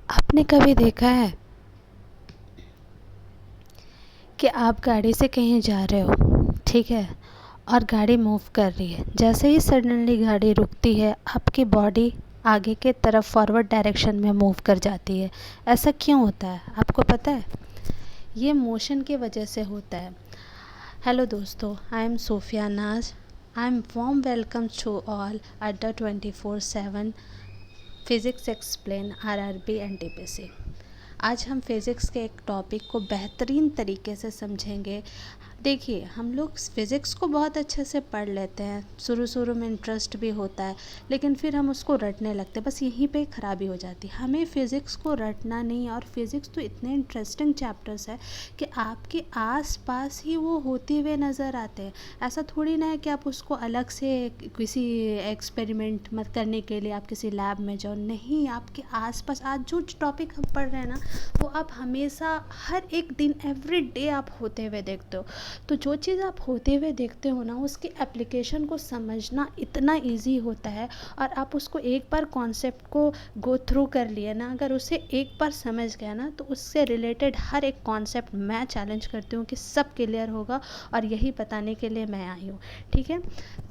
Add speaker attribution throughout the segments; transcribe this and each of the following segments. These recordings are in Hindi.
Speaker 1: आपने कभी देखा है कि आप गाड़ी से कहीं जा रहे हो, ठीक है, और गाड़ी मूव कर रही है। जैसे ही सडनली गाड़ी रुकती है, आपकी बॉडी आगे के तरफ फॉरवर्ड डायरेक्शन में मूव कर जाती है। ऐसा क्यों होता है, आपको पता है? ये मोशन की वजह से होता है। हेलो दोस्तों, आई am Sofia Naaz. I am warm welcome to all at the 24/7 physics explain RRB NTPC। आज हम फिज़िक्स के एक टॉपिक को बेहतरीन तरीके से समझेंगे। देखिए, हम लोग फ़िज़िक्स को बहुत अच्छे से पढ़ लेते हैं, शुरू शुरू में इंटरेस्ट भी होता है, लेकिन फिर हम उसको रटने लगते हैं। बस यहीं पे खराबी हो जाती है। हमें फ़िज़िक्स को रटना नहीं, और फिज़िक्स तो इतने इंटरेस्टिंग चैप्टर्स है कि आपके आस पास ही वो होते हुए नज़र आते हैं। ऐसा थोड़ी ना है कि आप उसको अलग से किसी एक्सपेरिमेंट मत करने के लिए आप किसी लैब में जाओ। नहीं, आपके आसपास आज जो टॉपिक हम पढ़ रहे हैं ना, वो आप हमेशा हर एक दिन एवरी डे आप होते हुए देखते हो। तो जो चीज़ आप होते हुए देखते हो ना, उसकी एप्लीकेशन को समझना इतना इजी होता है। और आप उसको एक बार कॉन्सेप्ट को गो थ्रू कर लिए ना, अगर उसे एक बार समझ गया ना, तो उससे रिलेटेड हर एक कॉन्सेप्ट मैं चैलेंज करती हूँ कि सब क्लियर होगा, और यही बताने के लिए मैं आई हूँ। ठीक है,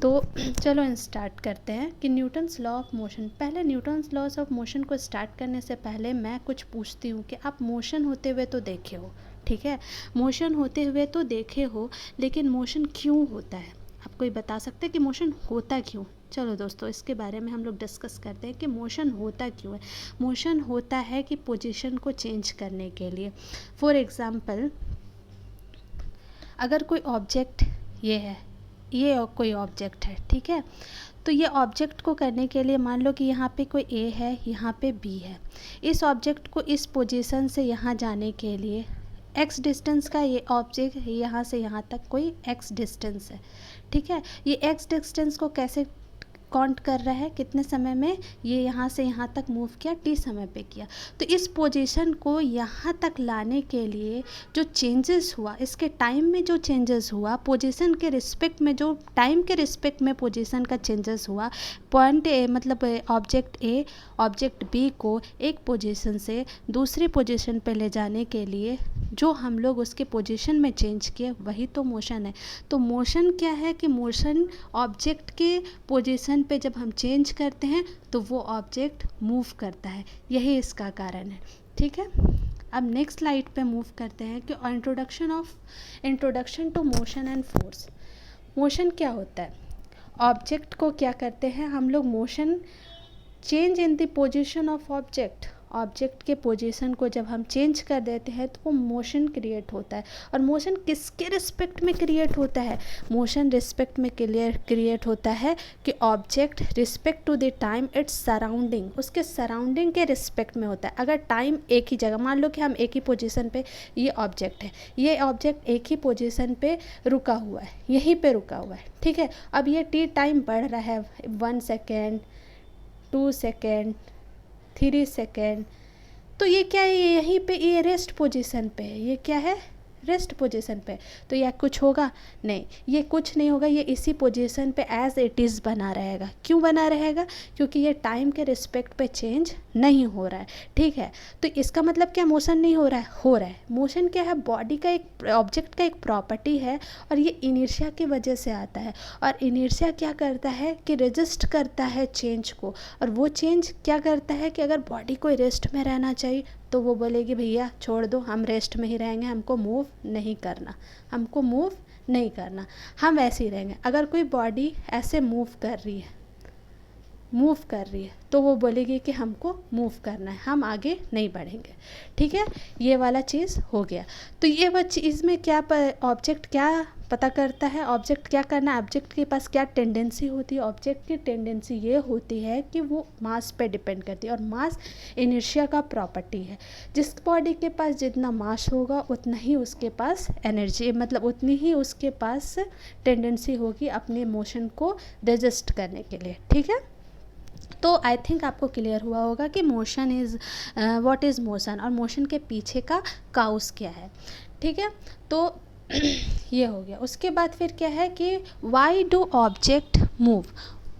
Speaker 1: तो चलो स्टार्ट करते हैं कि न्यूटन्स लॉ ऑफ मोशन। पहले न्यूटन्स लॉज ऑफ मोशन को स्टार्ट करने से पहले मैं कुछ पूछती हूँ कि आप मोशन होते हुए तो देखे हो, ठीक है, मोशन होते हुए तो देखे हो, लेकिन मोशन क्यों होता है? आप कोई बता सकते हैं कि मोशन होता क्यों? चलो दोस्तों, इसके बारे में हम लोग डिस्कस करते हैं कि मोशन होता क्यों है। मोशन होता है कि पोजीशन को चेंज करने के लिए। फॉर एग्ज़ाम्पल, अगर कोई ऑब्जेक्ट ये है, ये कोई ऑब्जेक्ट है, ठीक है, तो ये ऑब्जेक्ट को करने के लिए मान लो कि यहाँ पे कोई ए है, यहाँ पे बी है। इस ऑब्जेक्ट को इस पोजीशन से यहाँ जाने के लिए एक्स डिस्टेंस का ये ऑब्जेक्ट यहाँ से यहाँ तक कोई एक्स डिस्टेंस है, ठीक है। ये एक्स डिस्टेंस को कैसे काउंट कर रहा है, कितने समय में ये यहाँ से यहाँ तक मूव किया, टी समय पे किया। तो इस पोजीशन को यहाँ तक लाने के लिए जो चेंजेस हुआ, इसके टाइम में जो चेंजेस हुआ, पोजीशन के रिस्पेक्ट में, जो टाइम के रिस्पेक्ट में पोजीशन का चेंजेस हुआ, पॉइंट ए मतलब ऑब्जेक्ट ए ऑब्जेक्ट बी को एक पोजीशन से दूसरी पोजीशन पे ले जाने के लिए जो हम लोग उसके पोजीशन में चेंज किए, वही तो मोशन है। तो मोशन क्या है कि मोशन ऑब्जेक्ट के पोजीशन पे जब हम चेंज करते हैं तो वो ऑब्जेक्ट मूव करता है, यही इसका कारण है। ठीक है, अब नेक्स्ट स्लाइड पे मूव करते हैं कि introduction to motion and force. Motion क्या होता है? ऑब्जेक्ट को क्या करते हैं हम लोग? Motion change in the position of object. Object के पोजीशन को जब हम चेंज कर देते हैं तो वो मोशन क्रिएट होता है। और मोशन किसके रिस्पेक्ट में क्रिएट होता है? मोशन रिस्पेक्ट में क्रिएट होता है कि object respect to the time its surrounding, उसके सराउंडिंग के रिस्पेक्ट में होता है। अगर टाइम एक ही जगह, मान लो कि हम एक ही पोजीशन पे, ये ऑब्जेक्ट है, ये ऑब्जेक्ट एक ही पोजीशन पे रुका हुआ है, यहीं पे रुका हुआ है, ठीक है। अब ये टी टाइम बढ़ रहा है, 1 सेकेंड, 2 सेकेंड, 3 सेकेंड, तो ये क्या है? ये यहीं पे, ये रेस्ट पोजीशन पे है। ये क्या है? रेस्ट पोजीशन पे। तो यह कुछ होगा? नहीं, ये कुछ नहीं होगा। ये इसी पोजीशन पे एज इट इज़ बना रहेगा। क्यों बना रहेगा? क्योंकि ये टाइम के रिस्पेक्ट पे चेंज नहीं हो रहा है, ठीक है। तो इसका मतलब क्या मोशन नहीं हो रहा है? हो रहा है। मोशन क्या है? बॉडी का एक, ऑब्जेक्ट का एक प्रॉपर्टी है, और ये इनर्शिया की वजह से आता है। और इनर्शिया क्या करता है कि रेजिस्ट करता है चेंज को। और वो चेंज क्या करता है कि अगर बॉडी को रेस्ट में रहना चाहिए तो वो बोलेगी भैया छोड़ दो, हम रेस्ट में ही रहेंगे, हमको मूव नहीं करना, हमको मूव नहीं करना, हम ऐसे ही रहेंगे। अगर कोई बॉडी ऐसे मूव कर रही है तो वो बोलेगी कि हमको मूव करना है, हम आगे नहीं बढ़ेंगे, ठीक है। ये वाला चीज़ हो गया। तो ये वो चीज़ में क्या ऑब्जेक्ट क्या पता करता है? ऑब्जेक्ट क्या करना है? ऑब्जेक्ट के पास क्या टेंडेंसी होती है? ऑब्जेक्ट की टेंडेंसी ये होती है कि वो मास पे डिपेंड करती है, और मास इनर्शिया का प्रॉपर्टी है। जिस बॉडी के पास जितना मास होगा उतना ही उसके पास एनर्जी, मतलब उतनी ही उसके पास टेंडेंसी होगी अपने मोशन को रेजिस्ट करने के लिए, ठीक है। तो आई थिंक आपको क्लियर हुआ होगा कि motion is what is motion, और मोशन के पीछे का काउस क्या है, ठीक है। तो ये हो गया। उसके बाद फिर क्या है कि why do object move?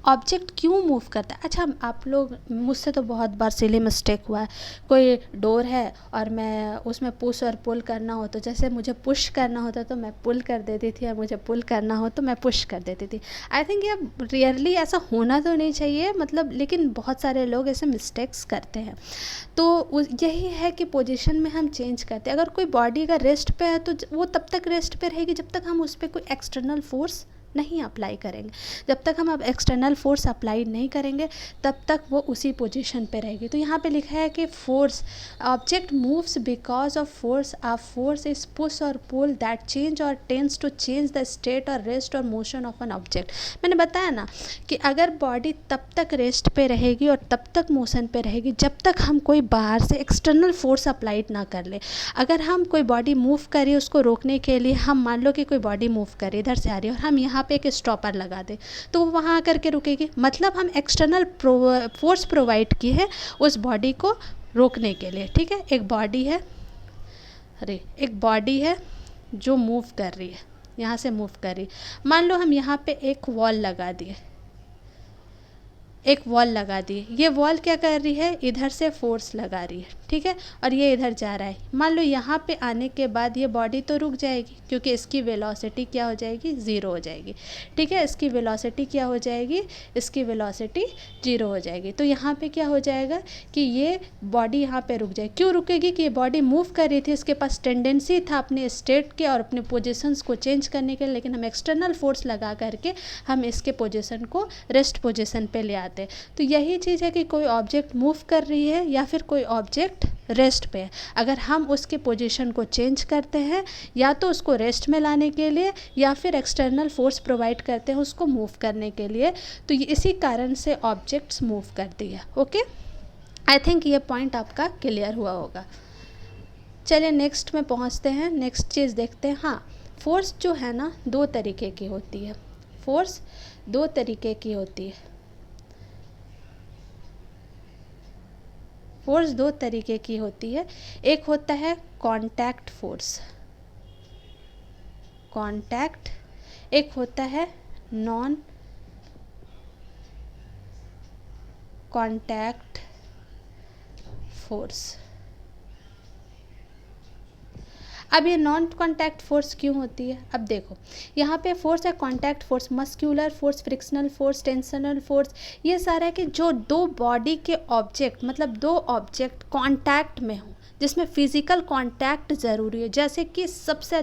Speaker 1: Object क्यों मूव करता है। अच्छा, आप लोग, मुझसे तो बहुत बार सिली मिस्टेक हुआ है, कोई डोर है और मैं उसमें पुश और पुल करना हो तो जैसे मुझे पुश करना होता तो मैं पुल कर देती थी, और मुझे पुल करना हो तो मैं पुश कर देती थी। आई थिंक ये रियरली ऐसा होना तो नहीं चाहिए, मतलब, लेकिन बहुत सारे लोग ऐसे मिस्टेक्स करते हैं। तो यही है कि पोजीशन में हम चेंज करते हैं। अगर कोई बॉडी का रेस्ट पे है तो वो तब तक रेस्ट पे रहेगी जब तक हम उस पर कोई एक्सटर्नल फोर्स नहीं अप्लाई करेंगे। जब तक हम अब एक्सटर्नल फोर्स अप्लाई नहीं करेंगे तब तक वो उसी पोजीशन पे रहेगी। तो यहाँ पे लिखा है कि force, object moves because of force. A force is push और पुल दैट चेंज और tends to change the state और रेस्ट और मोशन ऑफ एन ऑब्जेक्ट। मैंने बताया ना कि अगर बॉडी तब तक रेस्ट पे रहेगी और तब तक मोशन पे रहेगी जब तक हम कोई बाहर से एक्सटर्नल फोर्स अप्लाइड ना कर ले। अगर हम कोई बॉडी मूव करिए उसको रोकने के लिए, हम मान लो कि कोई बॉडी मूव करे इधर से आ रही है और हम यहाँ पे एक स्टॉपर लगा दे तो वो वहाँ आकर के रुकेगी। मतलब हम एक्सटर्नल फोर्स प्रोवाइड की है उस बॉडी को रोकने के लिए। ठीक है, एक बॉडी है जो मूव कर रही है, यहाँ से मूव कर रही है। मान लो हम यहाँ पे एक वॉल लगा दिए, ये वॉल क्या कर रही है, इधर से फोर्स लगा रही है। ठीक है, और ये इधर जा रहा है। मान लो यहाँ पे आने के बाद ये बॉडी तो रुक जाएगी क्योंकि इसकी वेलोसिटी क्या हो जाएगी, ज़ीरो हो जाएगी। ठीक है, इसकी वेलोसिटी क्या हो जाएगी, इसकी वेलोसिटी ज़ीरो हो जाएगी। तो यहाँ पे क्या हो जाएगा कि ये बॉडी यहाँ पे रुक जाएगी। क्यों रुकेगी कि ये बॉडी मूव कर रही थी, इसके पास टेंडेंसी था अपने स्टेट के और अपने पोजिशंस को चेंज करने के लिए, लेकिन हम एक्सटर्नल फोर्स लगा करके हम इसके पोजिशन को रेस्ट पोजिशन पे ले आते। तो यही चीज़ है कि कोई ऑब्जेक्ट मूव कर रही है या फिर कोई ऑब्जेक्ट रेस्ट पे है, अगर हम उसके पोजीशन को चेंज करते हैं या तो उसको रेस्ट में लाने के लिए या फिर एक्सटर्नल फोर्स प्रोवाइड करते हैं उसको मूव करने के लिए, तो इसी कारण से ऑब्जेक्ट्स मूव करती है। ओके, आई थिंक ये पॉइंट आपका क्लियर हुआ होगा। चलिए नेक्स्ट में पहुंचते हैं, नेक्स्ट चीज़ देखते हैं। हाँ, फोर्स जो है ना दो तरीके की होती है। फोर्स दो तरीके की होती है। फोर्स दो तरीके की होती है। एक होता है कांटेक्ट फोर्स, एक होता है नॉन कांटेक्ट फोर्स। अब ये नॉन कांटेक्ट फोर्स क्यों होती है, अब देखो यहाँ पे फोर्स है contact force, muscular force, frictional force, tensional force, ये सारा है कि जो दो बॉडी के ऑब्जेक्ट, मतलब दो ऑब्जेक्ट कांटेक्ट में हो, जिसमें फिजिकल कांटेक्ट ज़रूरी है। जैसे कि सबसे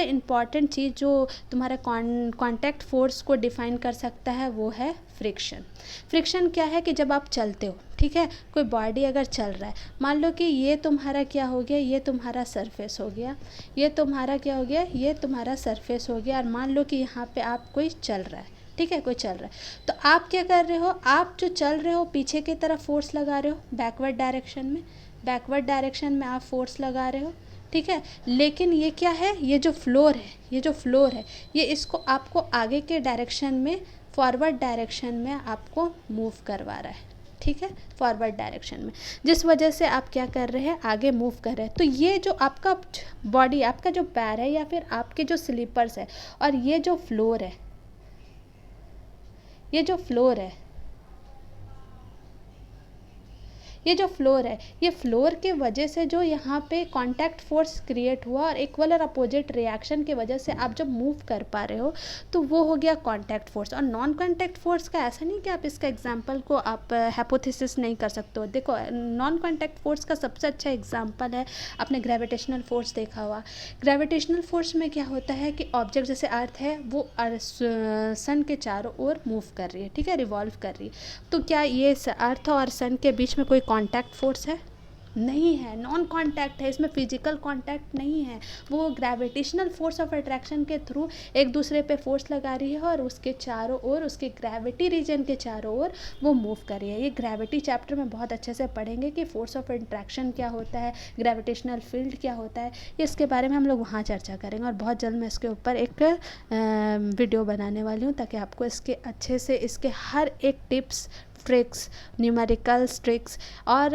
Speaker 1: इम्पॉर्टेंट चीज़ जो तुम्हारा कांटेक्ट फोर्स को डिफाइन कर सकता है वो है फ्रिक्शन। फ्रिक्शन क्या है कि जब आप चलते हो, ठीक है, कोई बॉडी अगर चल रहा है, मान लो कि ये तुम्हारा क्या हो गया, ये तुम्हारा सरफेस हो गया, ये तुम्हारा क्या हो गया, ये तुम्हारा सरफेस हो गया, और मान लो कि यहाँ पे आप कोई चल रहा है, ठीक है, कोई चल रहा है, तो आप क्या कर रहे हो, आप जो चल रहे हो पीछे की तरफ फोर्स लगा रहे हो, बैकवर्ड डायरेक्शन में आप फोर्स लगा रहे हो, ठीक है। लेकिन ये क्या है, ये जो फ्लोर है ये इसको आपको आगे के डायरेक्शन में, फॉरवर्ड डायरेक्शन में आपको मूव करवा रहा है, ठीक है, फॉरवर्ड डायरेक्शन में, जिस वजह से आप क्या कर रहे हैं, आगे मूव कर रहे हैं। तो ये जो आपका बॉडी, आपका जो पैर है या फिर आपके जो स्लीपर्स है और ये जो फ्लोर है, ये जो फ्लोर है, ये फ्लोर के वजह से जो यहाँ पे कांटेक्ट फोर्स क्रिएट हुआ और इक्वल और अपोजिट रिएक्शन की वजह से आप जब मूव कर पा रहे हो तो वो हो गया कांटेक्ट फोर्स। और नॉन कांटेक्ट फोर्स का ऐसा नहीं कि आप इसका एग्जांपल को आप हाइपोथेसिस नहीं कर सकते हो। देखो नॉन कांटेक्ट फोर्स का सबसे अच्छा एग्जांपल है, आपने ग्रेविटेशनल फोर्स देखा हुआ। ग्रेविटेशनल फोर्स में क्या होता है कि ऑब्जेक्ट जैसे अर्थ है वो सन के चारों ओर मूव कर रही है, ठीक है, रिवॉल्व कर रही है। तो क्या ये अर्थ और सन के बीच में कोई कांटेक्ट फोर्स है? नहीं है, नॉन कांटेक्ट है, इसमें फिजिकल कांटेक्ट नहीं है। वो ग्रेविटेशनल फोर्स ऑफ अट्रैक्शन के थ्रू एक दूसरे पे फोर्स लगा रही है और उसके चारों ओर, उसके ग्रेविटी रीजन के चारों ओर वो मूव कर रही है। ये ग्रेविटी चैप्टर में बहुत अच्छे से पढ़ेंगे कि फोर्स ऑफ अट्रैक्शन क्या होता है, ग्रेविटेशनल फील्ड क्या होता है, इसके बारे में हम लोग वहाँ चर्चा करेंगे। और बहुत जल्द मैं इसके ऊपर एक वीडियो बनाने वाली हूँ ताकि आपको इसके अच्छे से इसके हर एक टिप्स ट्रिक्स, न्यूमेरिकल्स ट्रिक्स और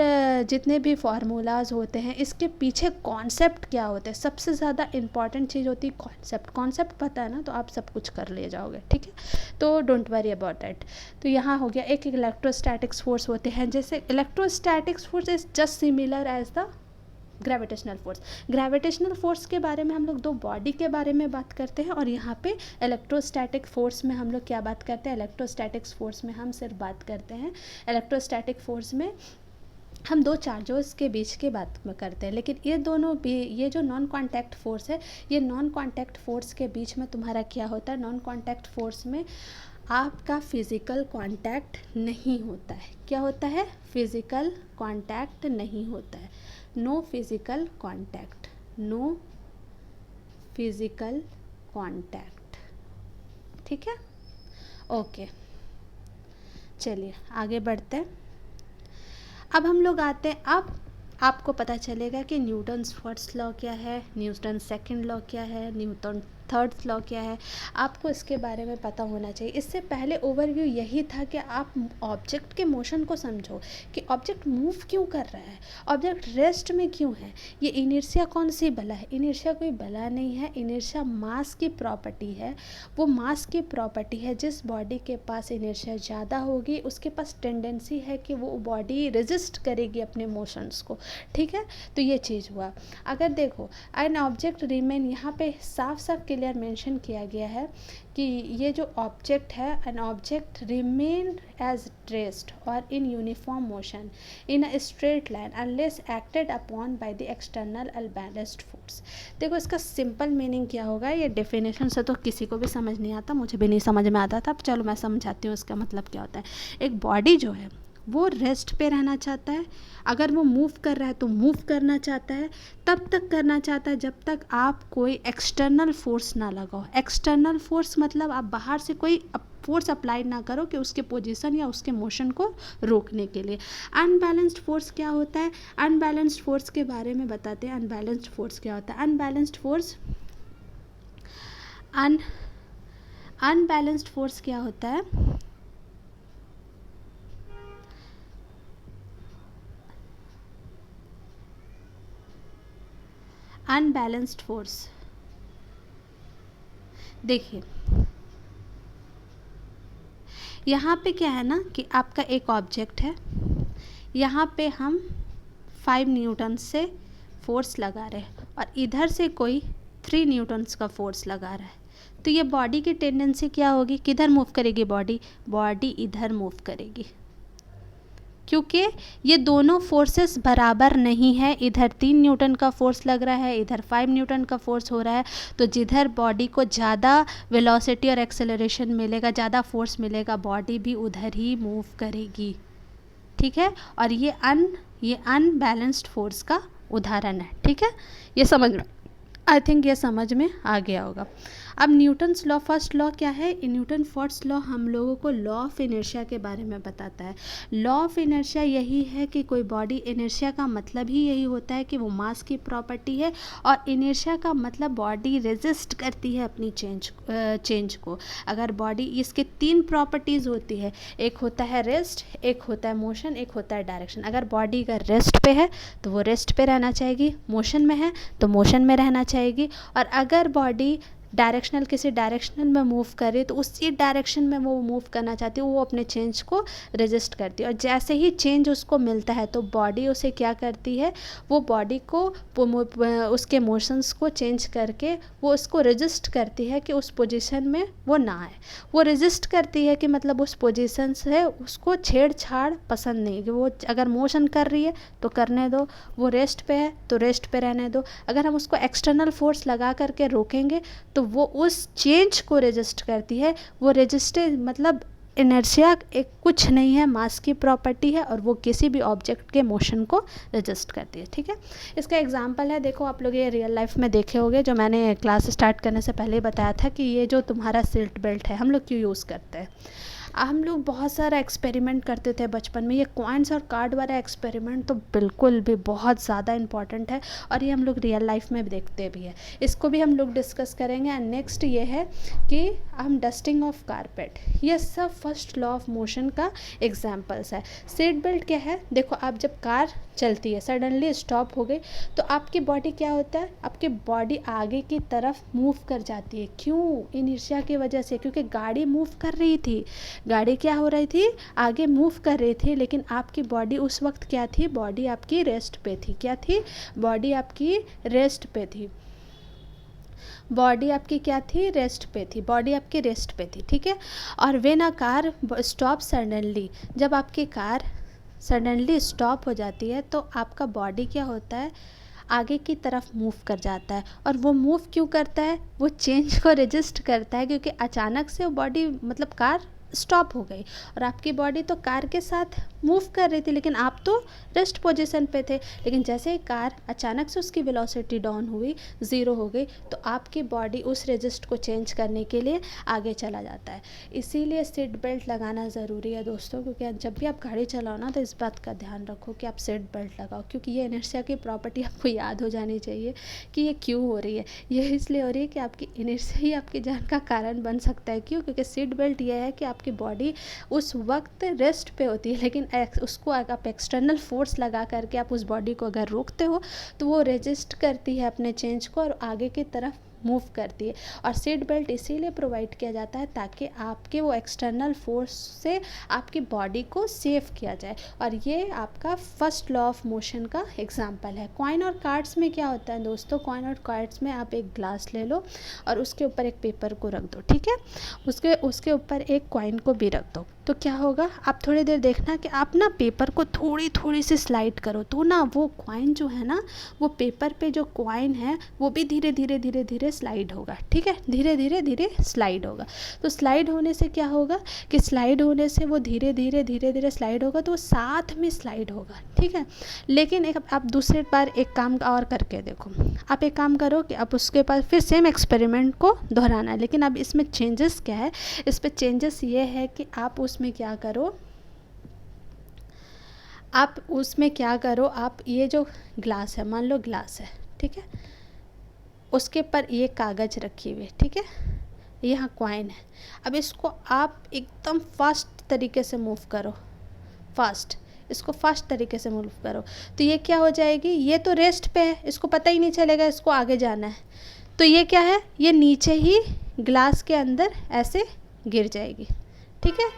Speaker 1: जितने भी फार्मूलाज होते हैं, इसके पीछे कॉन्सेप्ट क्या होते हैं, सबसे ज़्यादा इम्पॉर्टेंट चीज़ होती है कॉन्सेप्ट। कॉन्सेप्ट पता है ना तो आप सब कुछ कर ले जाओगे, ठीक है, तो डोंट वरी अबाउट इट। तो यहाँ हो गया एक इलेक्ट्रोस्टैटिक्स फोर्स होते हैं, जैसे electrostatics force is just similar as the gravitational force. Gravitational force के बारे में हम लोग दो बॉडी के बारे में बात करते हैं, और यहाँ पे इलेक्ट्रोस्टैटिक फोर्स में हम लोग क्या बात करते हैं, इलेक्ट्रोस्टैटिक्स फोर्स में हम सिर्फ बात करते हैं, इलेक्ट्रोस्टैटिक फोर्स में हम दो चार्जेस के बीच की बात करते हैं। लेकिन ये दोनों भी, ये जो नॉन कॉन्टैक्ट फोर्स है, ये नॉन कॉन्टैक्ट फोर्स के बीच में तुम्हारा क्या होता है, नॉन कॉन्टैक्ट फोर्स में आपका फिज़िकल कांटेक्ट नहीं होता है। क्या होता है, फिज़िकल कांटेक्ट नहीं होता है, no physical contact, no physical contact, ठीक है, ओके। चलिए आगे बढ़ते हैं। अब हम लोग आते हैं, अब आपको पता चलेगा कि न्यूटन्स फर्स्ट लॉ क्या है, न्यूटन सेकंड लॉ क्या है, न्यूटन थर्ड लॉ क्या है, आपको इसके बारे में पता होना चाहिए। इससे पहले ओवरव्यू यही था कि आप ऑब्जेक्ट के मोशन को समझो कि ऑब्जेक्ट मूव क्यों कर रहा है, ऑब्जेक्ट रेस्ट में क्यों है, ये इनर्शिया कौन सी बला है, इनर्शिया कोई बला नहीं है, इनर्शिया मास की प्रॉपर्टी है। वो मास की प्रॉपर्टी है, जिस बॉडी के पास इनर्शिया ज़्यादा होगी उसके पास टेंडेंसी है कि वो बॉडी रेजिस्ट करेगी अपने मोशंस को, ठीक है। तो ये चीज़ हुआ। अगर देखो एन ऑब्जेक्ट रिमेन, यहाँ पे साफ साफ क्लियर मेंशन किया गया है कि ये जो ऑब्जेक्ट है, an object remain at rest और in uniform motion in a straight line unless acted upon by the external unbalanced force. देखो इसका सिंपल मीनिंग क्या होगा, ये डेफिनेशन से तो किसी को भी समझ नहीं आता, मुझे भी नहीं समझ में आता था, चलो मैं समझाती हूँ इसका मतलब क्या होता है। एक बॉडी जो है वो रेस्ट पे रहना चाहता है, अगर वो मूव कर रहा है तो मूव करना चाहता है, तब तक करना चाहता है जब तक आप कोई एक्सटर्नल फोर्स ना लगाओ। एक्सटर्नल फोर्स मतलब आप बाहर से कोई फोर्स अप्लाई ना करो कि उसके पोजीशन या उसके मोशन को रोकने के लिए। अनबैलेंस्ड फोर्स क्या होता है, अनबैलेंस्ड फोर्स के बारे में बताते हैं। अनबैलेंस्ड फोर्स क्या होता है, अनबैलेंस्ड फोर्स, अनबैलेंस्ड फोर्स क्या होता है, अनबैलेंस्ड फोर्स। देखिए यहाँ पे क्या है ना कि आपका एक ऑब्जेक्ट है, यहाँ पे हम 5 न्यूटन से फोर्स लगा रहे हैं और इधर से कोई 3 न्यूटन्स का फोर्स लगा रहा है, तो ये बॉडी की टेंडेंसी क्या होगी, किधर मूव करेगी बॉडी, बॉडी इधर मूव करेगी, क्योंकि ये दोनों फोर्सेस बराबर नहीं है। इधर 3 न्यूटन का फोर्स लग रहा है, इधर 5 न्यूटन का फोर्स हो रहा है, तो जिधर बॉडी को ज़्यादा वेलोसिटी और एक्सेलरेशन मिलेगा, ज़्यादा फोर्स मिलेगा, बॉडी भी उधर ही मूव करेगी, ठीक है। और ये अनबैलेंस्ड फोर्स का उदाहरण है, ठीक है। ये समझ में, आई थिंक ये समझ में आ गया होगा। अब न्यूटन्स लॉ, फर्स्ट लॉ क्या है, न्यूटन फर्स्ट लॉ हम लोगों को लॉ ऑफ इनर्शिया के बारे में बताता है। लॉ ऑफ इनर्शिया यही है कि कोई बॉडी, इनर्शिया का मतलब ही यही होता है कि वो मास की प्रॉपर्टी है, और इनर्शिया का मतलब बॉडी रेजिस्ट करती है अपनी चेंज को। अगर बॉडी, इसके 3 प्रॉपर्टीज़ होती है, एक होता है रेस्ट, एक होता है मोशन, एक होता है डायरेक्शन। अगर बॉडी अगर रेस्ट पे है तो वो रेस्ट पे रहना चाहेगी, मोशन में है तो मोशन में रहना चाहेगी, और अगर बॉडी डायरेक्शनल, किसी डायरेक्शनल में मूव करे तो उसी डायरेक्शन में वो मूव करना चाहती है, वो अपने चेंज को रेजिस्ट करती है। और जैसे ही चेंज उसको मिलता है तो बॉडी उसे क्या करती है, वो बॉडी को उसके मोशंस को चेंज करके वो उसको रेजिस्ट करती है कि उस पोजीशन में वो ना आए। वो रेजिस्ट करती है कि मतलब उस पोजीशन से उसको छेड़छाड़ पसंद नहीं, कि वो अगर मोशन कर रही है तो करने दो, वो रेस्ट पे है तो रेस्ट पे रहने दो। अगर हम उसको एक्सटर्नल फोर्स लगा करके रोकेंगे तो वो उस चेंज को रेजिस्ट करती है। वो रेजिस्टेंस मतलब इनर्शिया एक कुछ नहीं है, मास की प्रॉपर्टी है, और वो किसी भी ऑब्जेक्ट के मोशन को रेजिस्ट करती है, ठीक है। इसका एग्जांपल है, देखो आप लोग ये रियल लाइफ में देखे होंगे, जो मैंने क्लास स्टार्ट करने से पहले बताया था कि ये जो तुम्हारा सीट बेल्ट है हम लोग क्यों यूज़ करते हैं। हम लोग बहुत सारा एक्सपेरिमेंट करते थे बचपन में, ये कॉइन्स और कार्ड वाला एक्सपेरिमेंट तो बिल्कुल भी बहुत ज़्यादा इंपॉर्टेंट है और ये हम लोग रियल लाइफ में भी देखते भी है, इसको भी हम लोग डिस्कस करेंगे। एंड नेक्स्ट ये है कि हम डस्टिंग ऑफ कारपेट, ये सब फर्स्ट लॉ ऑफ मोशन का एग्जाम्पल्स है। सीट बेल्ट क्या है, देखो आप जब कार चलती है सडनली स्टॉप हो गई तो आपकी बॉडी क्या होता है, आपकी बॉडी आगे की तरफ मूव कर जाती है। क्यों? इनर्शिया की वजह से, क्योंकि गाड़ी मूव कर रही थी, गाड़ी क्या हो रही थी, आगे मूव कर रही थी, लेकिन आपकी बॉडी उस वक्त क्या थी, बॉडी आपकी रेस्ट पे थी। क्या थी? बॉडी आपकी रेस्ट पे थी। बॉडी आपकी क्या थी? रेस्ट पे थी। बॉडी आपकी रेस्ट पे थी, ठीक है। और when a car stop suddenly, जब आपकी कार सडनली स्टॉप हो जाती है तो आपका बॉडी क्या होता है, आगे की तरफ मूव कर जाता है। और वो मूव क्यों करता है? वो चेंज को रजिस्ट करता है, क्योंकि अचानक से वो बॉडी मतलब कार स्टॉप हो गई और आपकी बॉडी तो कार के साथ मूव कर रही थी, लेकिन आप तो रेस्ट पोजीशन पे थे। लेकिन जैसे ही कार अचानक से उसकी वेलोसिटी डाउन हुई, ज़ीरो हो गई, तो आपकी बॉडी उस रजिस्ट को चेंज करने के लिए आगे चला जाता है। इसीलिए सीट बेल्ट लगाना ज़रूरी है दोस्तों, क्योंकि जब भी आप गाड़ी चलाओ ना तो इस बात का ध्यान रखो कि आप सीट बेल्ट लगाओ, क्योंकि ये इनर्शिया की प्रॉपर्टी आपको याद हो जानी चाहिए कि ये क्यों हो रही है। ये इसलिए हो रही है कि आपकी इनर्शिया ही आपकी जान का कारण बन सकता है। क्यों? क्योंकि सीट बेल्ट ये है कि आपकी बॉडी उस वक्त रेस्ट पे होती है, लेकिन उसको आप एक्सटर्नल फोर्स लगा करके आप उस बॉडी को अगर रोकते हो तो वो रेजिस्ट करती है अपने चेंज को और आगे की तरफ मूव करती है। और सीट बेल्ट इसीलिए प्रोवाइड किया जाता है ताकि आपके वो एक्सटर्नल फोर्स से आपकी बॉडी को सेव किया जाए। और ये आपका फर्स्ट लॉ ऑफ मोशन का एग्जांपल है। कॉइन और कार्ड्स में क्या होता है दोस्तों, कॉइन और कार्ड्स में आप एक ग्लास ले लो और उसके ऊपर एक पेपर को रख दो, ठीक है, उसके ऊपर एक कॉइन को भी रख दो। तो क्या होगा, आप थोड़ी देर देखना कि आप ना पेपर को थोड़ी थोड़ी सी स्लाइड करो तो ना वो कॉइन जो है ना, वो पेपर पे जो कॉइन है वो भी धीरे धीरे धीरे धीरे स्लाइड होगा, ठीक है, धीरे धीरे धीरे स्लाइड होगा। तो स्लाइड होने से क्या होगा कि स्लाइड होने से वो धीरे धीरे स्लाइड होगा, तो वो साथ में स्लाइड होगा, ठीक है। लेकिन एक आप दूसरे बार एक काम और करके देखो, आप एक काम करो कि आप उसके पास फिर सेम एक्सपेरिमेंट को दोहराना है, लेकिन अब इसमें चेंजेस क्या है, इस पर चेंजेस ये है कि आप उसमें क्या करो, आप ये जो ग्लास है, मान लो ग्लास है, ठीक है, उसके ऊपर ये कागज़ रखी हुई है, ठीक है, यहाँ कॉइन है। अब इसको आप एकदम फास्ट तरीके से मूव करो, इसको फास्ट तरीके से मूव करो, तो ये क्या हो जाएगी, ये तो रेस्ट पे है, इसको पता ही नहीं चलेगा इसको आगे जाना है, तो ये क्या है, ये नीचे ही ग्लास के अंदर ऐसे गिर जाएगी, ठीक है।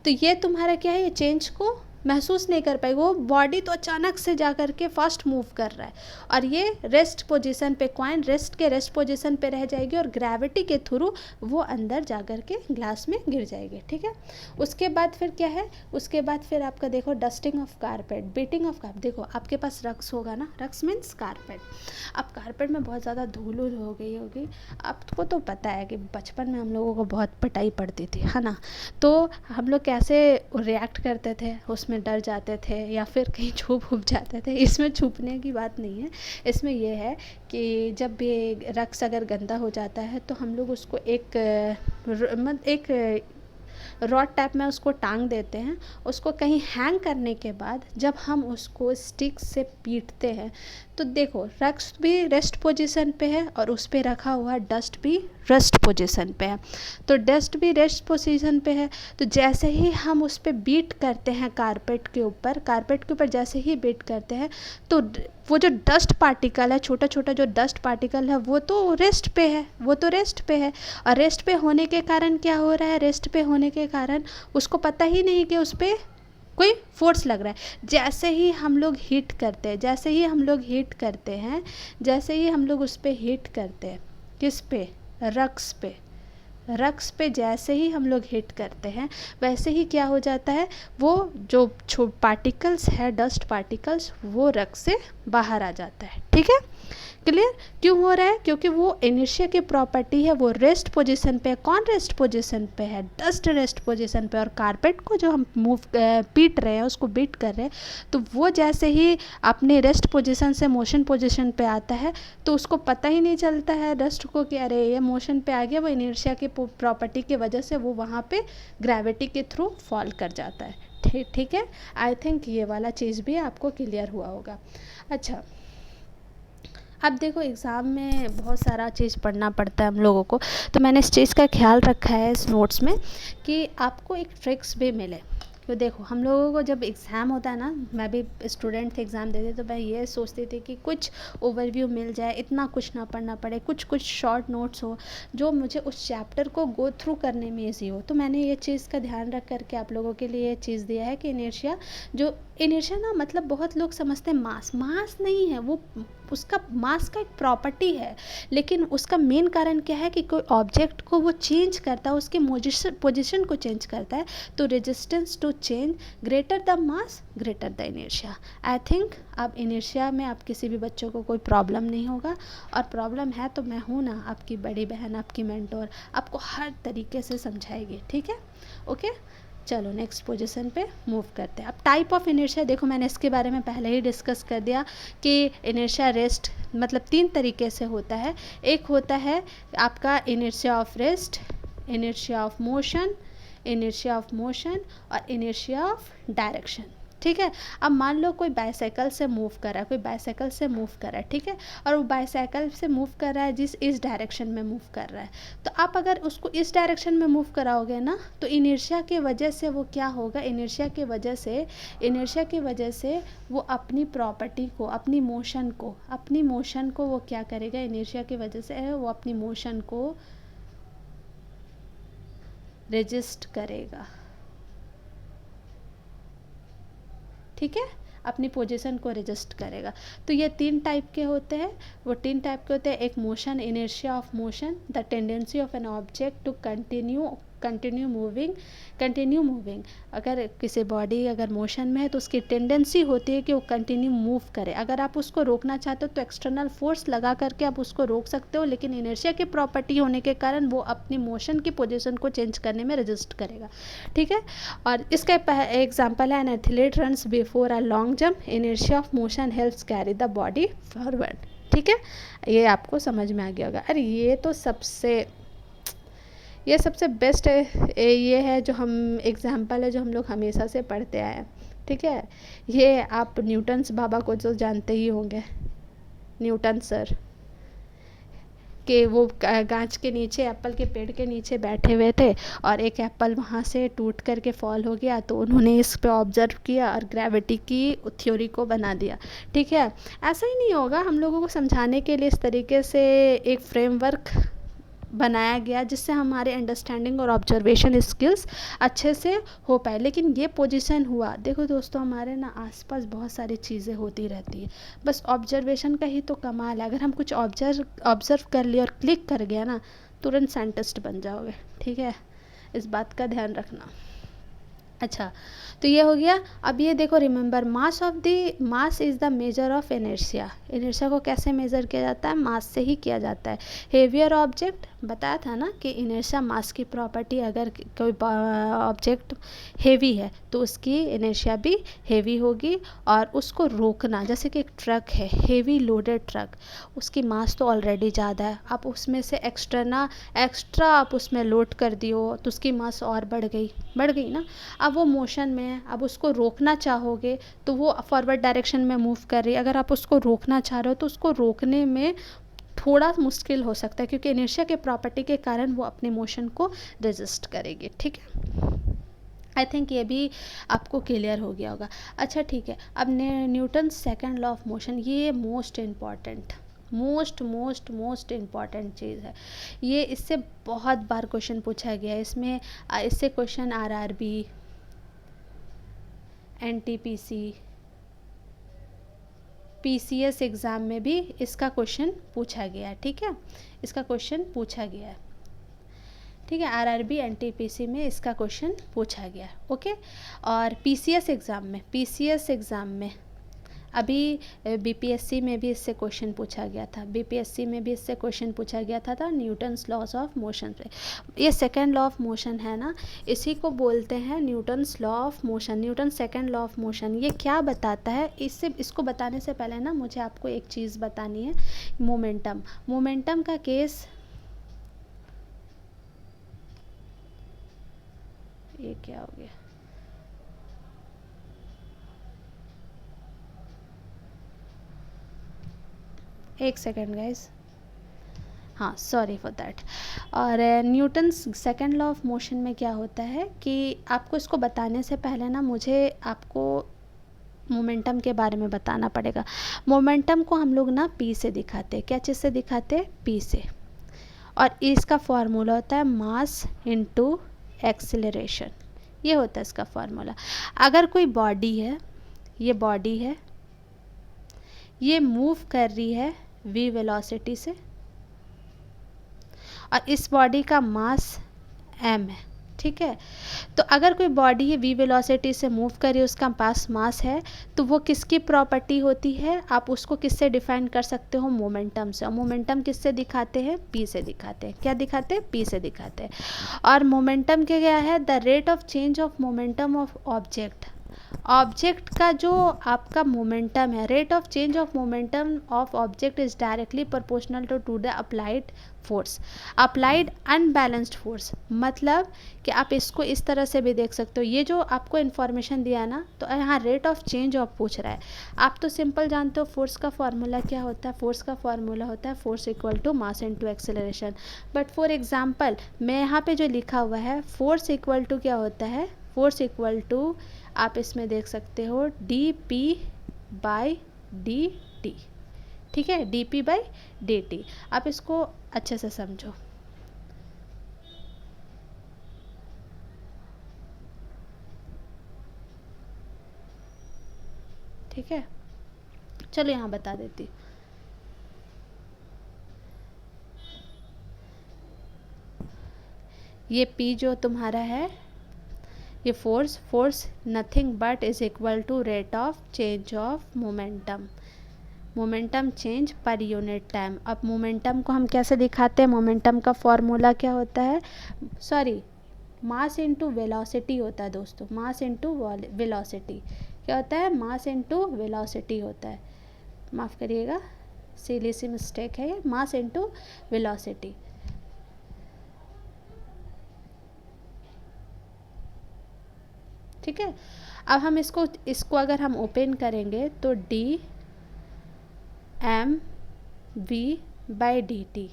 Speaker 1: तो ये तुम्हारा क्या है, ये चेंज को महसूस नहीं कर पाएगी, वो बॉडी तो अचानक से जा कर के फास्ट मूव कर रहा है और ये रेस्ट पोजीशन पे, कॉइन रेस्ट पोजीशन पे रह जाएगी और ग्रेविटी के थ्रू वो अंदर जा कर के ग्लास में गिर जाएगी, ठीक है। उसके बाद फिर क्या है, उसके बाद फिर आपका देखो dusting of carpet, beating of carpet. देखो आपके पास रक्स होगा ना, रक्स मीन्स कारपेट। अब कारपेट में बहुत ज़्यादा धूल हो गई होगी, आपको तो पता है कि बचपन में हम लोगों को बहुत पिटाई पड़ती थी, है ना, तो हम लोग कैसे रिएक्ट करते थे, उसमें डर जाते थे या फिर कहीं छुप जाते थे। इसमें छुपने की बात नहीं है, इसमें यह है कि जब भी रक्स अगर गंदा हो जाता है तो हम लोग उसको एक रॉड टाइप में उसको टांग देते हैं। उसको कहीं हैंग करने के बाद जब हम उसको स्टिक से पीटते हैं तो देखो रक्स भी रेस्ट पोजीशन पे है और उस पर रखा हुआ डस्ट भी रेस्ट पोजीशन पे है। तो डस्ट भी रेस्ट पोजीशन पे है, तो जैसे ही हम उस पर बीट करते हैं कारपेट के ऊपर जैसे ही बीट करते हैं तो वो जो डस्ट पार्टिकल है, छोटा छोटा जो डस्ट पार्टिकल है, वो तो रेस्ट पे है और रेस्ट पे होने के कारण क्या हो रहा है, रेस्ट पे होने के कारण उसको पता ही नहीं कि उस पर कोई फोर्स लग रहा है। जैसे ही हम लोग हीट करते हैं, जैसे ही हम लोग उस पर हीट करते हैं, किस पे, रक्स पे जैसे ही हम लोग हीट करते हैं वैसे ही क्या हो जाता है, वो जो पार्टिकल्स है, डस्ट पार्टिकल्स, वो रक्स से बाहर आ जाता है, ठीक है। क्लियर? क्यों हो रहा है? क्योंकि वो इनर्शिया की प्रॉपर्टी है, वो रेस्ट पोजीशन पे है। कौन रेस्ट पोजीशन पे है? डस्ट रेस्ट पोजीशन पे। और कारपेट को जो हम पीट रहे हैं, उसको बीट कर रहे हैं, तो वो जैसे ही अपने रेस्ट पोजीशन से मोशन पोजीशन पे आता है तो उसको पता ही नहीं चलता है डस्ट को कि अरे ये मोशन पे आ गया, वो इनर्शिया की प्रॉपर्टी की वजह से वो वहाँ पे ग्रेविटी के थ्रू फॉल कर जाता है। ठीक है, आई थिंक ये वाला चीज़ भी आपको क्लियर हुआ होगा। अच्छा, अब देखो एग्ज़ाम में बहुत सारा चीज़ पढ़ना पड़ता है हम लोगों को, तो मैंने इस चीज़ का ख्याल रखा है इस नोट्स में कि आपको एक ट्रिक्स भी मिले। तो देखो हम लोगों को जब एग्ज़ाम होता है ना, मैं भी स्टूडेंट थे एग्ज़ाम देते, तो मैं ये सोचती थी कि कुछ ओवरव्यू मिल जाए, इतना कुछ ना पढ़ना पड़े, कुछ कुछ शॉर्ट नोट्स हो जो मुझे उस चैप्टर को गो थ्रू करने में ईजी हो। तो मैंने ये चीज़ का ध्यान रख करके आप लोगों के लिए ये चीज़ दिया है कि इनर्शिया ना मतलब बहुत लोग समझते हैं मास नहीं है वो, उसका मास का एक प्रॉपर्टी है, लेकिन उसका मेन कारण क्या है कि कोई ऑब्जेक्ट को वो चेंज करता है, उसकी पोजीशन को चेंज करता है। तो resistance to change, greater the mass greater the inertia. I think अब इनर्शिया में आप किसी भी बच्चों को कोई प्रॉब्लम नहीं होगा, और प्रॉब्लम है तो मैं हूँ ना, आपकी बड़ी बहन, आपकी मेंटोर, आपको हर तरीके से समझाएगी। ठीक है, ओके, चलो नेक्स्ट पोजीशन पे मूव करते हैं। अब टाइप ऑफ इनर्शिया देखो, मैंने इसके बारे में पहले ही डिस्कस कर दिया कि इनर्शिया रेस्ट मतलब 3 तरीके से होता है। एक होता है आपका inertia of rest, inertia of motion, inertia of motion और इनर्शिया ऑफ डायरेक्शन। ठीक है, अब मान लो कोई बाईसाइकिल से मूव कर रहा है, कोई बाईसाइकिल से मूव कर रहा है, ठीक है, और वो बाईसाइकिल से मूव कर रहा है इस डायरेक्शन में मूव कर रहा है, तो आप अगर उसको इस डायरेक्शन में मूव कराओगे ना, तो इनर्शिया की वजह से वो क्या होगा, इनर्शिया की वजह से वो अपनी प्रॉपर्टी को, अपनी मोशन को वो क्या करेगा, इनर्शिया की वजह से वो अपनी मोशन को रेजिस्ट करेगा। ठीक है, अपनी पोजीशन को रेजिस्ट करेगा। तो ये 3 टाइप के होते हैं, एक motion, inertia of motion, the tendency of an object to continue moving. अगर किसी बॉडी अगर मोशन में है तो उसकी टेंडेंसी होती है कि वो कंटिन्यू मूव करे। अगर आप उसको रोकना चाहते हो तो एक्सटर्नल फोर्स लगा करके आप उसको रोक सकते हो, लेकिन इनर्शिया की प्रॉपर्टी होने के कारण वो अपनी मोशन की पोजीशन को चेंज करने में रेजिस्ट करेगा। ठीक है, और इसका एग्जाम्पल है an athlete runs before a long jump, inertia of motion helps carry the body forward. ठीक है, ये आपको समझ में आ गया होगा। अरे ये सबसे बेस्ट है, ये है जो हम एग्जाम्पल है जो हम लोग हमेशा से पढ़ते आए हैं। ठीक है, ये आप न्यूटन्स बाबा को जो जानते ही होंगे, न्यूटन सर कि वो गाछ के नीचे, एप्पल के पेड़ के नीचे बैठे हुए थे और एक एप्पल वहाँ से टूट करके फॉल हो गया, तो उन्होंने इस पे ऑब्जर्व किया और ग्रेविटी की थ्योरी को बना दिया। ठीक है, ऐसा ही नहीं होगा, हम लोगों को समझाने के लिए इस तरीके से एक फ्रेमवर्क बनाया गया जिससे हमारे अंडरस्टैंडिंग और ऑब्जर्वेशन स्किल्स अच्छे से हो पाए। लेकिन ये पोजीशन हुआ, देखो दोस्तों हमारे ना आसपास बहुत सारी चीज़ें होती रहती है, बस ऑब्जर्वेशन का ही तो कमाल है। अगर हम कुछ ऑब्जर्व कर लिए और क्लिक कर गया ना, तुरंत साइंटिस्ट बन जाओगे। ठीक है, इस बात का ध्यान रखना। अच्छा, तो ये हो गया। अब ये देखो, remember mass is the measure of inertia. Inertia को कैसे मेज़र किया जाता है, मास से ही किया जाता है। हेवियर ऑब्जेक्ट, बताया था ना कि इनर्शिया मास की प्रॉपर्टी, अगर कोई ऑब्जेक्ट हेवी है तो उसकी इनर्शिया भी हेवी होगी। और उसको रोकना, जैसे कि एक ट्रक है, हेवी लोडेड ट्रक, उसकी मास तो ऑलरेडी ज़्यादा है, आप उसमें से एक्स्ट्रा आप उसमें लोड कर दियो तो उसकी मास और बढ़ गई ना। अब वो मोशन में है, अब उसको रोकना चाहोगे तो वो फॉरवर्ड डायरेक्शन में मूव कर रही है, अगर आप उसको रोकना चाह रहे हो तो उसको रोकने में थोड़ा मुश्किल हो सकता है, क्योंकि इनर्शिया के प्रॉपर्टी के कारण वो अपने मोशन को रेजिस्ट करेगी। ठीक है, आई थिंक ये भी आपको क्लियर हो गया होगा। अच्छा ठीक है, अब Newton second law of motion, ये मोस्ट इम्पॉर्टेंट चीज़ है। ये इससे बहुत बार क्वेश्चन पूछा गया है, इससे question RRB, NTPC, PCS exam में भी इसका क्वेश्चन पूछा गया है। ठीक है, इसका क्वेश्चन पूछा गया है। ठीक है, RRB NTPC में इसका क्वेश्चन पूछा गया है। ओके, और PCS एग्ज़ाम में अभी BPSC में भी इससे क्वेश्चन पूछा गया था, न्यूटन्स लॉज ऑफ मोशन पे। ये सेकंड लॉ ऑफ मोशन है ना, इसी को बोलते हैं Newton's law of motion, Newton second law of motion. ये क्या बताता है, इसको बताने से पहले ना मुझे आपको एक चीज़ बतानी है, मोमेंटम का केस। ये क्या हो गया, एक सेकेंड गाइस, हाँ सॉरी फॉर दैट। और Newton's second law of motion में क्या होता है कि आपको इसको बताने से पहले ना मुझे आपको मोमेंटम के बारे में बताना पड़ेगा। मोमेंटम को हम लोग ना पी से दिखाते हैं, क्या चीज़ से दिखाते हैं, पी से। और इसका फॉर्मूला होता है मास इनटू एक्सेलरेशन, ये होता है इसका फॉर्मूला। अगर कोई बॉडी है, ये बॉडी है, ये मूव कर रही है v वेलोसिटी से, और इस बॉडी का मास m है, ठीक है। तो अगर कोई बॉडी है v वेलोसिटी से मूव कर रही है, उसका पास मास है, तो वो किसकी प्रॉपर्टी होती है, आप उसको किससे डिफाइन कर सकते हो, मोमेंटम से। और मोमेंटम किससे दिखाते हैं, p से दिखाते हैं। क्या दिखाते हैं, p से दिखाते हैं। और मोमेंटम क्या है, the rate of change of momentum of object. Object का जो आपका मोमेंटम है, rate of change of momentum of object is directly proportional to the applied force. Applied unbalanced force मतलब कि आप इसको इस तरह से भी देख सकते हो। ये जो आपको इन्फॉर्मेशन दिया ना, तो यहाँ रेट ऑफ चेंज ऑफ पूछ रहा है। आप तो सिंपल जानते हो फोर्स का फॉर्मूला क्या होता है, फोर्स का फॉर्मूला होता है force equal to mass into acceleration. But for example मैं यहाँ पे जो लिखा हुआ है फोर्स इक्वल टू क्या होता है, फोर्स इक्वल टू आप इसमें देख सकते हो D P by D T, ठीक है, D P by D T. आप इसको अच्छे से समझो, ठीक है। चलो यहाँ बता देती हूँ। ये P जो तुम्हारा है, ये force nothing but is equal to rate of change of momentum, momentum change per unit time. अब मोमेंटम को हम कैसे दिखाते हैं, मोमेंटम का फॉर्मूला क्या होता है, सॉरी मास इनटू वेलोसिटी होता है दोस्तों, मास इनटू वेलोसिटी। क्या होता है, मास इनटू वेलोसिटी होता है, माफ़ करिएगा सिली सी मिस्टेक है, ये मास इनटू वेलोसिटी। ठीक है। अब हम इसको अगर हम ओपन करेंगे तो D M V by D T,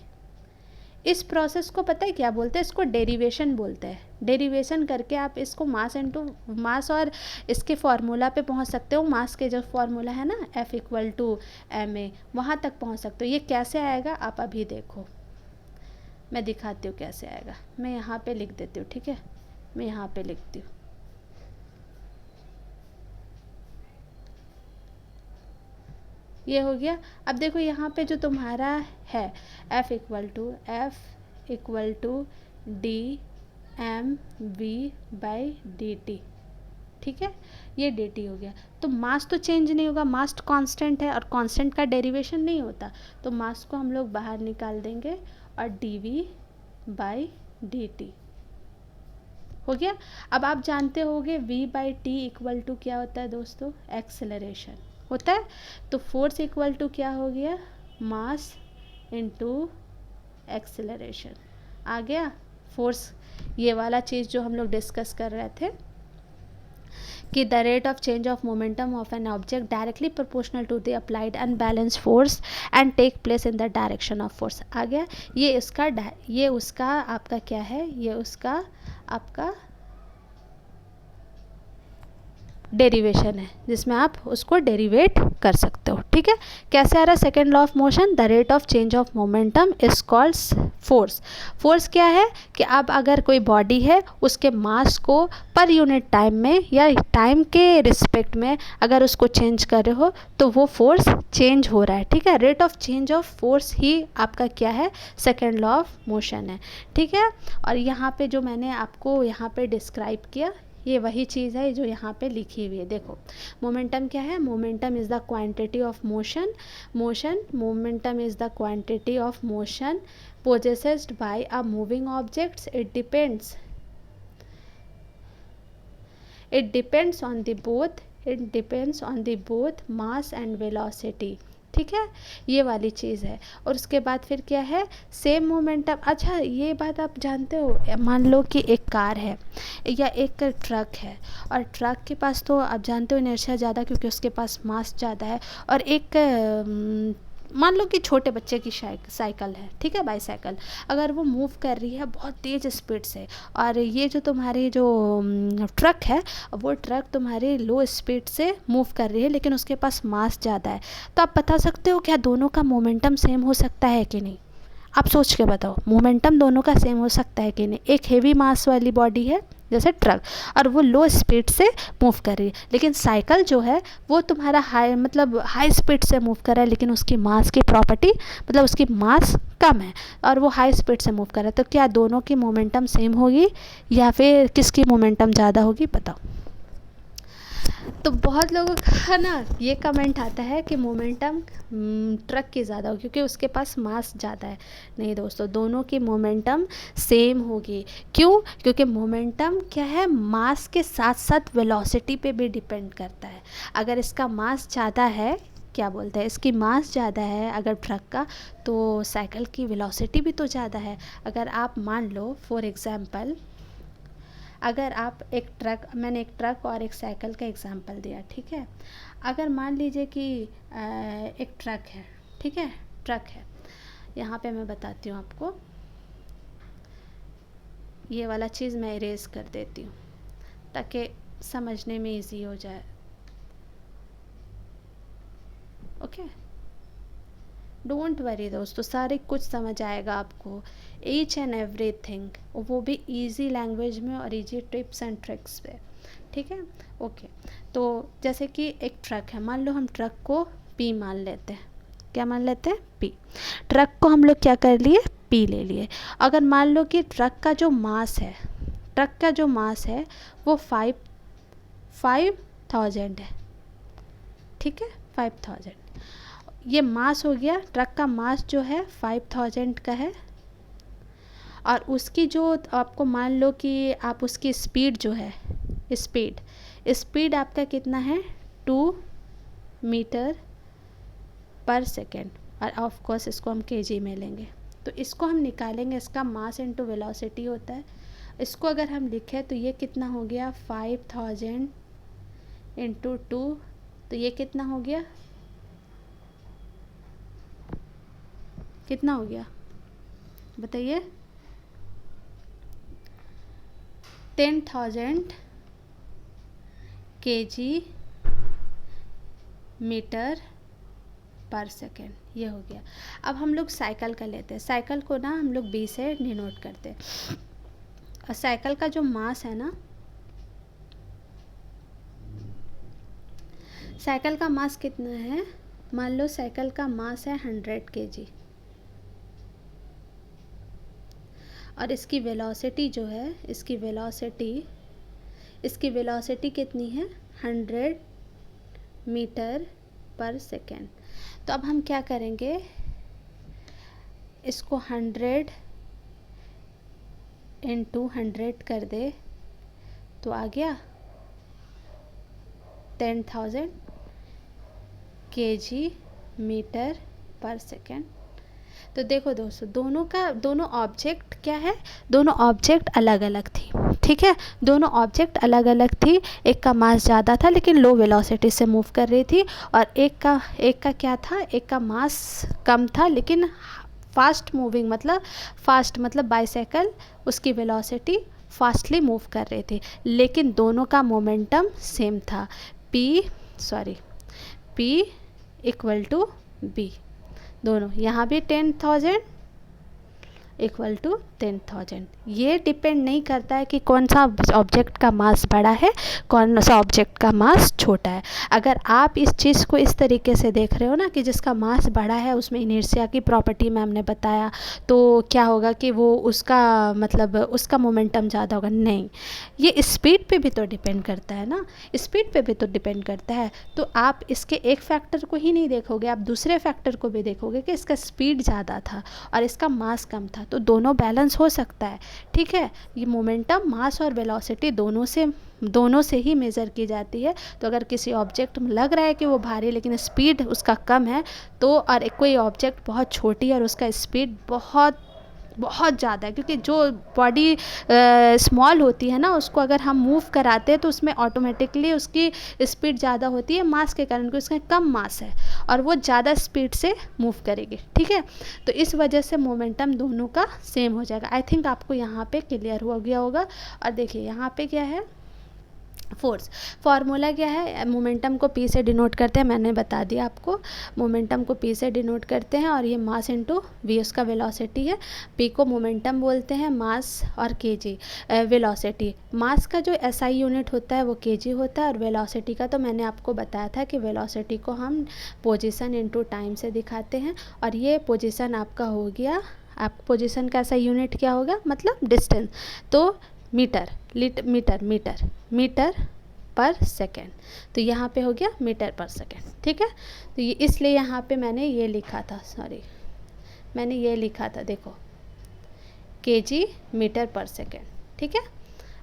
Speaker 1: इस प्रोसेस को पता है क्या बोलते हैं, इसको डेरिवेशन बोलते हैं। डेरिवेशन करके आप इसको मास इनटू मास और इसके फार्मूला पे पहुंच सकते हो। मास के जो फार्मूला है ना F equal to M A, वहाँ तक पहुंच सकते हो। ये कैसे आएगा आप अभी देखो, मैं दिखाती हूँ कैसे आएगा। मैं यहाँ पे लिख देती हूँ, ठीक है, मैं यहाँ पे लिखती हूँ। ये हो गया। अब देखो यहाँ पे जो तुम्हारा है F equal to D M V by D T, ठीक है, ये डी टी हो गया। तो मास तो चेंज नहीं होगा, मास कांस्टेंट है और कांस्टेंट का डेरिवेशन नहीं होता, तो मास को हम लोग बाहर निकाल देंगे और D V by D T हो गया। अब आप जानते होंगे v by T equal to क्या होता है दोस्तों, एक्सेलरेशन होता है। तो फोर्स इक्वल टू क्या हो गया, मास इनटू एक्सेलरेशन आ गया। फोर्स ये वाला चीज़ जो हम लोग डिस्कस कर रहे थे कि the rate of change of momentum of an object directly proportional to the applied unbalance force and take place in the direction of force आ गया। ये उसका आपका क्या है, ये उसका आपका डेरिवेशन है, जिसमें आप उसको डेरिवेट कर सकते हो, ठीक है। कैसे आ रहा है, second law of motion, the rate of change of momentum is called force. Force क्या है कि अब अगर कोई बॉडी है उसके मास को पर यूनिट टाइम में या टाइम के रिस्पेक्ट में अगर उसको चेंज कर रहे हो तो वो फोर्स चेंज हो रहा है, ठीक है। Rate of change of force ही आपका क्या है, सेकेंड लॉ ऑफ मोशन है, ठीक है। और यहाँ पे जो मैंने आपको यहाँ पे डिस्क्राइब किया, ये वही चीज़ है जो यहाँ पे लिखी हुई है। देखो मोमेंटम क्या है, momentum is the quantity of motion, momentum is the quantity of motion possessed by a moving objects. It depends on the both mass and velocity. ठीक है, ये वाली चीज़ है। और उसके बाद फिर क्या है, सेम मोमेंटम। अच्छा ये बात आप जानते हो, मान लो कि एक कार है या एक ट्रक है, और ट्रक के पास तो आप जानते हो इनर्शिया ज़्यादा, क्योंकि उसके पास मास ज़्यादा है। और एक मान लो कि छोटे बच्चे की साइकिल है, ठीक है, बाईसाइकिल, अगर वो मूव कर रही है बहुत तेज़ स्पीड से, और ये जो तुम्हारी जो ट्रक है, वो ट्रक तुम्हारी लो स्पीड से मूव कर रही है, लेकिन उसके पास मास ज़्यादा है, तो आप बता सकते हो क्या दोनों का मोमेंटम सेम हो सकता है कि नहीं? आप सोच के बताओ, मोमेंटम दोनों का सेम हो सकता है कि नहीं? एक हेवी मास वाली बॉडी है जैसे ट्रक, और वो लो स्पीड से मूव कर रही है, लेकिन साइकिल जो है वो तुम्हारा हाई मतलब हाई स्पीड से मूव कर रहा है, लेकिन उसकी मास की प्रॉपर्टी मतलब उसकी मास कम है, और वो हाई स्पीड से मूव कर रहा है। तो क्या दोनों की मोमेंटम सेम होगी या फिर किसकी मोमेंटम ज़्यादा होगी, बताओ। तो बहुत लोगों का ना ये कमेंट आता है कि मोमेंटम ट्रक की ज़्यादा होगी क्योंकि उसके पास मास ज़्यादा है। नहीं दोस्तों, दोनों की मोमेंटम सेम होगी। क्यों? क्योंकि मोमेंटम क्या है, मास के साथ साथ वेलोसिटी पे भी डिपेंड करता है। अगर इसका मास ज़्यादा है, क्या बोलते हैं, इसकी मास ज़्यादा है अगर ट्रक का, तो साइकिल की वेलोसिटी भी तो ज़्यादा है। अगर आप मान लो फॉर एग्ज़ाम्पल, अगर आप एक ट्रक, मैंने एक ट्रक और एक साइकिल का एग्जांपल दिया, ठीक है। अगर मान लीजिए कि एक ट्रक है, ठीक है, ट्रक है, यहाँ पे मैं बताती हूँ आपको, ये वाला चीज़ मैं इरेज कर देती हूँ ताकि समझने में इजी हो जाए। ओके, डोंट वरी दोस्तों, सारे कुछ समझ आएगा आपको, ईच एंड एवरीथिंग, वो भी इजी लैंग्वेज में और इजी टिप्स एंड ट्रिक्स पे, ठीक है। ओके, तो जैसे कि एक ट्रक है, मान लो हम ट्रक को पी मान लेते हैं। क्या मान लेते हैं? पी। ट्रक को हम लोग क्या कर लिए? पी ले लिए। अगर मान लो कि ट्रक का जो मास है, ट्रक का जो मास है वो 5000 है, ठीक है, 5000। ये मास हो गया, ट्रक का मास जो है 5000 का है, और उसकी जो आपको मान लो कि आप उसकी स्पीड जो है, स्पीड आपका कितना है? 2 मीटर पर सेकेंड, और ऑफ कोर्स इसको हम केजी में लेंगे, तो इसको हम निकालेंगे, इसका मास इनटू वेलोसिटी होता है। इसको अगर हम लिखें तो ये कितना हो गया? 5000 इंटू 2, तो ये कितना हो गया? कितना हो गया बताइए? 10,000 kg मीटर पर सेकेंड, ये हो गया। अब हम लोग साइकिल का लेते हैं, साइकिल को ना हम लोग बी से डिनोट करते हैं, और साइकिल का जो मास है ना, साइकिल का मास कितना है? मान लो साइकिल का मास है 100 kg, और इसकी वेलोसिटी जो है, इसकी वेलोसिटी कितनी है? 100 मीटर पर सेकेंड। तो अब हम क्या करेंगे, इसको 100 इंटू 100 कर दे तो आ गया 10,000 kg मीटर पर सेकेंड। तो देखो दोस्तों, दोनों ऑब्जेक्ट क्या है, दोनों ऑब्जेक्ट अलग अलग थी, ठीक है, दोनों ऑब्जेक्ट अलग अलग थी। एक का मास ज़्यादा था लेकिन लो वेलोसिटी से मूव कर रही थी, और एक का क्या था, एक का मास कम था लेकिन फास्ट मूविंग, मतलब बाईसाइकिल, उसकी वेलोसिटी फास्टली मूव कर रही थी, लेकिन दोनों का मोमेंटम सेम था, P इक्वल टू B। दोनों, यहाँ भी 10,000 इक्वल टू 10,000। ये डिपेंड नहीं करता है कि कौन सा ऑब्जेक्ट का मास बड़ा है, कौन सा ऑब्जेक्ट का मास छोटा है। अगर आप इस चीज़ को इस तरीके से देख रहे हो ना कि जिसका मास बड़ा है उसमें इनर्शिया की प्रॉपर्टी मैम ने बताया, तो क्या होगा कि वो उसका मोमेंटम ज़्यादा होगा, नहीं, ये स्पीड पे भी तो डिपेंड करता है ना, स्पीड पे भी तो डिपेंड करता है। तो आप इसके एक फैक्टर को ही नहीं देखोगे, आप दूसरे फैक्टर को भी देखोगे कि इसका स्पीड ज़्यादा था और इसका मास कम था, जाएगा, तो दोनों बैलेंस हो सकता है, ठीक है। ये मोमेंटम, मास और वेलोसिटी दोनों से ही मेज़र की जाती है। तो अगर किसी ऑब्जेक्ट में लग रहा है कि वो भारी लेकिन स्पीड उसका कम है, तो और कोई ऑब्जेक्ट बहुत छोटी है और उसका स्पीड बहुत बहुत ज़्यादा है, क्योंकि जो बॉडी स्मॉल होती है ना, उसको अगर हम मूव कराते हैं तो उसमें ऑटोमेटिकली उसकी स्पीड ज़्यादा होती है मास के कारण, क्योंकि उसका कम मास है और वो ज़्यादा स्पीड से मूव करेगी, ठीक है। तो इस वजह से मोमेंटम दोनों का सेम हो जाएगा। आई थिंक आपको यहाँ पे क्लियर हो गया होगा। और देखिए यहाँ पे क्या है, फोर्स। फार्मूला क्या है, मोमेंटम को पी से डिनोट करते हैं, मैंने बता दिया आपको। मोमेंटम को पी से डिनोट करते हैं और ये मास इनटू वी उसका वेलोसिटी है। पी को मोमेंटम बोलते हैं, मास और केजी वेलोसिटी। मास का जो एसआई यूनिट होता है वो केजी होता है, और वेलोसिटी का तो मैंने आपको बताया था कि वेलोसिटी को हम पोजीशन इनटू टाइम से दिखाते हैं। और ये पोजीशन आपका हो गया, आप पोजीशन का ऐसा यूनिट क्या होगा, मतलब डिस्टेंस, तो मीटर पर सेकेंड, तो यहाँ पे हो गया मीटर पर सेकेंड, ठीक है। तो ये इसलिए यहाँ पे मैंने ये लिखा था, देखो केजी मीटर पर सेकेंड, ठीक है।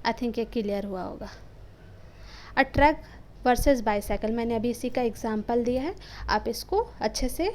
Speaker 1: आई थिंक ये क्लियर हुआ होगा। अ ट्रक वर्सेस बाईसाइकिल, मैंने अभी इसी का एग्जांपल दिया है, आप इसको अच्छे से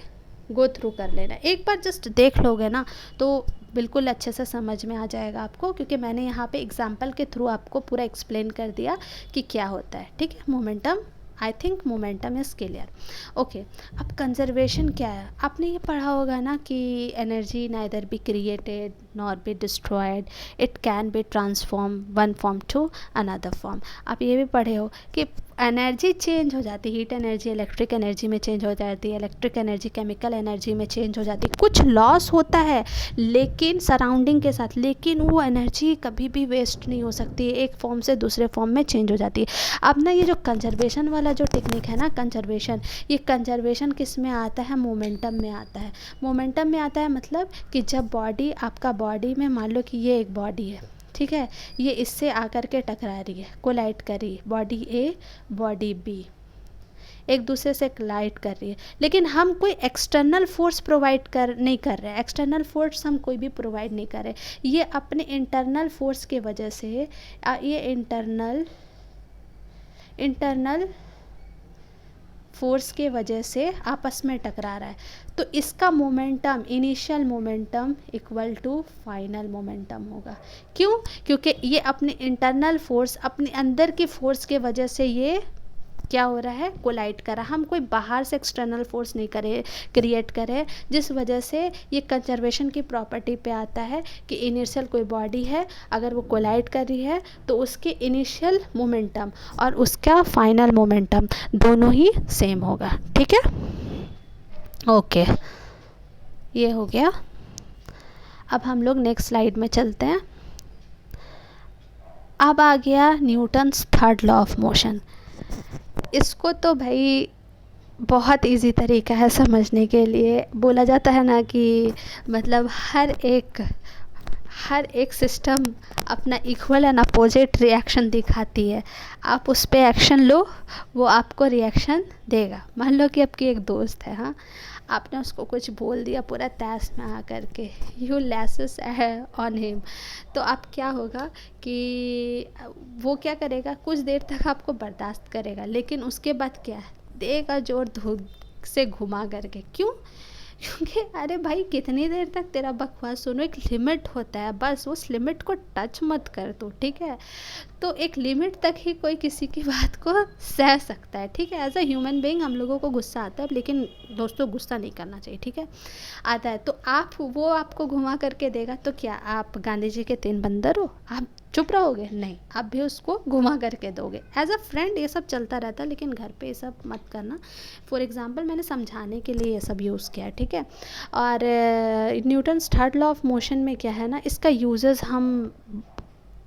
Speaker 1: गो थ्रू कर लेना। एक बार जस्ट देख लोगे ना तो बिल्कुल अच्छे से समझ में आ जाएगा आपको, क्योंकि मैंने यहाँ पे एग्जांपल के थ्रू आपको पूरा एक्सप्लेन कर दिया कि क्या होता है, ठीक है। Momentum, I think momentum is clear. Okay, अब कंजर्वेशन क्या है, आपने ये पढ़ा होगा ना कि energy neither be created nor be destroyed, it can be transform one form to another form. आप ये भी पढ़े हो कि एनर्जी चेंज हो जाती है, हीट एनर्जी इलेक्ट्रिक एनर्जी में चेंज हो जाती है, इलेक्ट्रिक एनर्जी केमिकल एनर्जी में चेंज हो जाती है। कुछ लॉस होता है लेकिन सराउंडिंग के साथ, लेकिन वो एनर्जी कभी भी वेस्ट नहीं हो सकती, एक फॉर्म से दूसरे फॉर्म में चेंज हो जाती है। अब ना ये जो कंजर्वेशन वाला जो टेक्निक है ना, कंजर्वेशन, ये कंजर्वेशन किस में आता है, मोमेंटम में आता है। मोमेंटम में आता है मतलब कि जब बॉडी, आपका बॉडी में, मान लो कि ये एक बॉडी है, ठीक है, ये इससे आकर के टकरा रही है, कोलाइड कर रही है, बॉडी ए बॉडी बी एक दूसरे से कोलाइड कर रही है, लेकिन हम कोई एक्सटर्नल फोर्स प्रोवाइड नहीं कर रहे हैं, एक्सटर्नल फोर्स हम कोई भी प्रोवाइड नहीं कर रहे, ये अपने इंटरनल फोर्स के वजह से, ये इंटरनल फोर्स के वजह से आपस में टकरा रहा है। तो इसका momentum, initial momentum equal to final momentum होगा। क्यों? क्योंकि ये अपने इंटरनल फोर्स, अपने अंदर की फोर्स के वजह से ये क्या हो रहा है, कोलाइड कर रहा है। हम कोई बाहर से एक्सटर्नल फोर्स नहीं क्रिएट करे, जिस वजह से ये कंजर्वेशन की प्रॉपर्टी पे आता है कि इनिशियल कोई बॉडी है, अगर वो कोलाइड कर रही है तो उसके इनिशियल मोमेंटम और उसका फाइनल मोमेंटम दोनों ही सेम होगा, ठीक है। ओके, ये हो गया। अब हम लोग नेक्स्ट स्लाइड में चलते हैं। अब आ गया Newton's third law of motion. इसको तो भाई बहुत इजी तरीका है समझने के लिए। बोला जाता है ना कि मतलब हर एक सिस्टम अपना इक्वल एंड अपोजिट रिएक्शन दिखाती है। आप उस पर एक्शन लो, वो आपको रिएक्शन देगा। मान लो कि आपकी एक दोस्त है, हाँ, आपने उसको कुछ बोल दिया पूरा तैस में आ करके, यू लैसेस ऑन हिम, तो आप क्या होगा कि वो क्या करेगा, कुछ देर तक आपको बर्दाश्त करेगा, लेकिन उसके बाद क्या देगा, जोर धूप से घुमा करके। क्यों? क्योंकि अरे भाई कितनी देर तक तेरा बकवास सुनो, एक लिमिट होता है, बस उस लिमिट को टच मत कर दो, ठीक है। तो एक लिमिट तक ही कोई किसी की बात को सह सकता है, ठीक है। एज अ ह्यूमन बीइंग हम लोगों को गुस्सा आता है, लेकिन दोस्तों गुस्सा नहीं करना चाहिए, ठीक है। आता है तो वो आपको घुमा करके देगा, तो क्या आप गांधी जी के 3 बंदर हो, आप चुप रहोगे? नहीं, आप भी उसको घुमा करके दोगे। एज अ फ्रेंड ये सब चलता रहता है, लेकिन घर पे ये सब मत करना। फॉर एग्जांपल मैंने समझाने के लिए ये सब यूज़ किया है, ठीक है। और Newton's third law of motion में क्या है ना, इसका यूजेस हम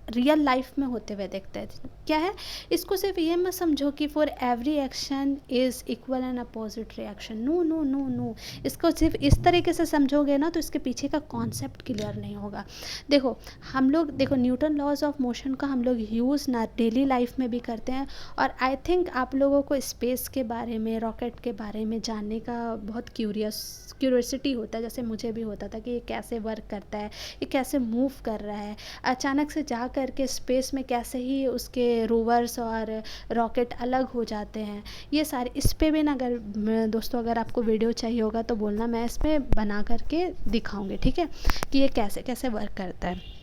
Speaker 1: रियल लाइफ में होते हुए देखते हैं। क्या है, इसको सिर्फ ये मत समझो कि for every action is equal and opposite reaction, no no no no. इसको सिर्फ इस तरीके से समझोगे ना तो इसके पीछे का कॉन्सेप्ट क्लियर नहीं होगा। देखो हम लोग, देखो न्यूटन लॉज ऑफ मोशन का हम लोग यूज़ ना डेली लाइफ में भी करते हैं, और आई थिंक आप लोगों को स्पेस के बारे में, रॉकेट के बारे में जानने का बहुत क्यूरियोसिटी होता है, जैसे मुझे भी होता था कि ये कैसे वर्क करता है, ये कैसे मूव कर रहा है, अचानक से जा कर के स्पेस में कैसे ही उसके रोवर्स और रॉकेट अलग हो जाते हैं। ये सारे इस पे भी ना, अगर दोस्तों अगर आपको वीडियो चाहिए होगा तो बोलना, मैं इस पर बना करके दिखाऊंगी, ठीक है, कि ये कैसे कैसे वर्क करता है।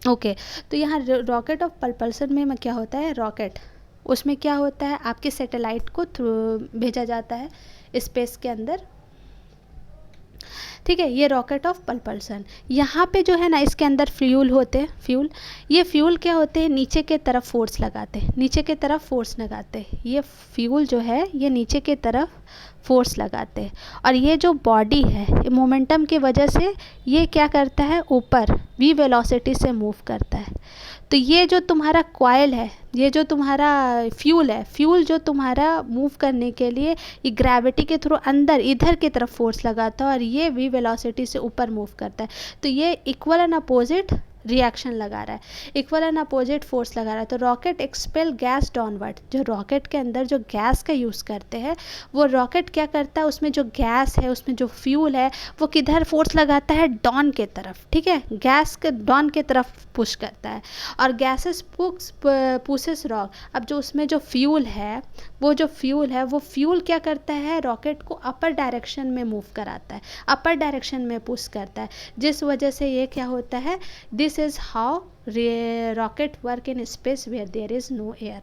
Speaker 1: ओके तो यहाँ रॉकेट ऑफ propulsion में क्या होता है, रॉकेट उसमें क्या होता है, आपके सैटेलाइट को थ्रू भेजा जाता है स्पेस के अंदर, ठीक है। ये रॉकेट ऑफ propulsion, यहाँ पे जो है ना इसके अंदर फ्यूल होते हैं, फ्यूल, ये फ्यूल क्या होते हैं, नीचे के तरफ फोर्स लगाते हैं, नीचे के तरफ फोर्स लगाते हैं, ये फ्यूल जो है ये नीचे के तरफ फोर्स लगाते हैं, और ये जो बॉडी है ये मोमेंटम की वजह से ये क्या करता है, ऊपर v वेलोसिटी से मूव करता है। तो ये जो तुम्हारा कॉइल है, ये जो तुम्हारा फ्यूल है, फ्यूल जो तुम्हारा मूव करने के लिए ये ग्रेविटी के थ्रू अंदर इधर की तरफ फोर्स लगाता है, और ये v वेलोसिटी से ऊपर मूव करता है। तो ये इक्वल एंड अपोजिट रिएक्शन लगा रहा है, इक्वल एंड अपोजिट फोर्स लगा रहा है। तो रॉकेट एक्सपेल गैस डाउनवर्ड, जो रॉकेट के अंदर जो गैस का यूज़ करते हैं, वो रॉकेट क्या करता है, उसमें जो गैस है, उसमें जो फ्यूल है, वो किधर फोर्स लगाता है, डाउन के तरफ, ठीक है, गैस के डाउन के तरफ पुश करता है, और गैसेस पुशेस रॉक। अब जो उसमें जो फ्यूल है, वो फ्यूल क्या करता है, रॉकेट को अपर डायरेक्शन में मूव कराता है, अपर डायरेक्शन में पुश करता है, जिस वजह से ये क्या होता है, this is how rocket work in space where there is no air।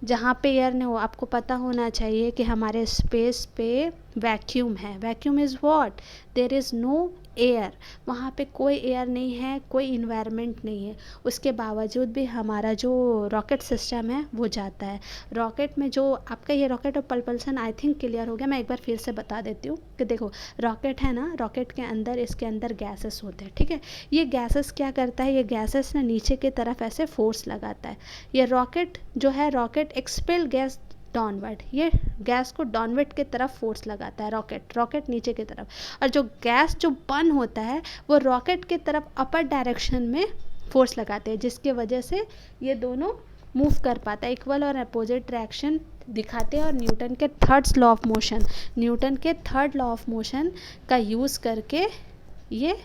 Speaker 1: जहाँ पे एयर नहीं हो, आपको पता होना चाहिए कि हमारे स्पेस पे वैक्यूम है, vacuum is what, there is no air, वहाँ पे कोई एयर नहीं है, कोई इन्वायरमेंट नहीं है, उसके बावजूद भी हमारा जो रॉकेट सिस्टम है वो जाता है। रॉकेट में जो आपका ये rocket of propulsion I think clear हो गया, मैं एक बार फिर से बता देती हूँ कि देखो रॉकेट है ना, रॉकेट के अंदर, इसके अंदर गैसेस होते हैं, ठीक है। ये गैसेस क्या करता है, ये गैसेस ना नीचे की तरफ ऐसे फोर्स लगाता है। ये रॉकेट जो है, रॉकेट एक्सपेल गैस डाउनवर्ड, ये गैस को डाउनवर्ड की तरफ फोर्स लगाता है, रॉकेट नीचे की तरफ, और जो गैस जो बर्न होता है वो रॉकेट की तरफ अपर डायरेक्शन में फोर्स लगाते हैं, जिसके वजह से ये दोनों मूव कर पाता है, इक्वल और अपोजिट रिएक्शन दिखाते हैं। और न्यूटन के थर्ड लॉ ऑफ मोशन का यूज़ करके ये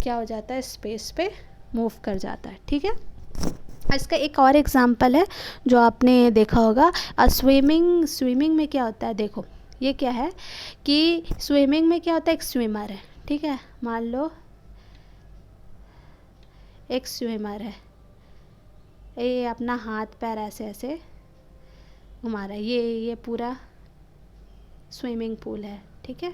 Speaker 1: क्या हो जाता है, स्पेस पे मूव कर जाता है, ठीक है। इसका एक और एग्जांपल है जो आपने देखा होगा, स्विमिंग में क्या होता है, देखो ये क्या है कि स्विमिंग में क्या होता है, एक स्विमर है, ठीक है, मान लो एक स्विमर है, ये अपना हाथ पैर ऐसे ऐसे घुमा रहा है, ये पूरा स्विमिंग पूल है, ठीक है।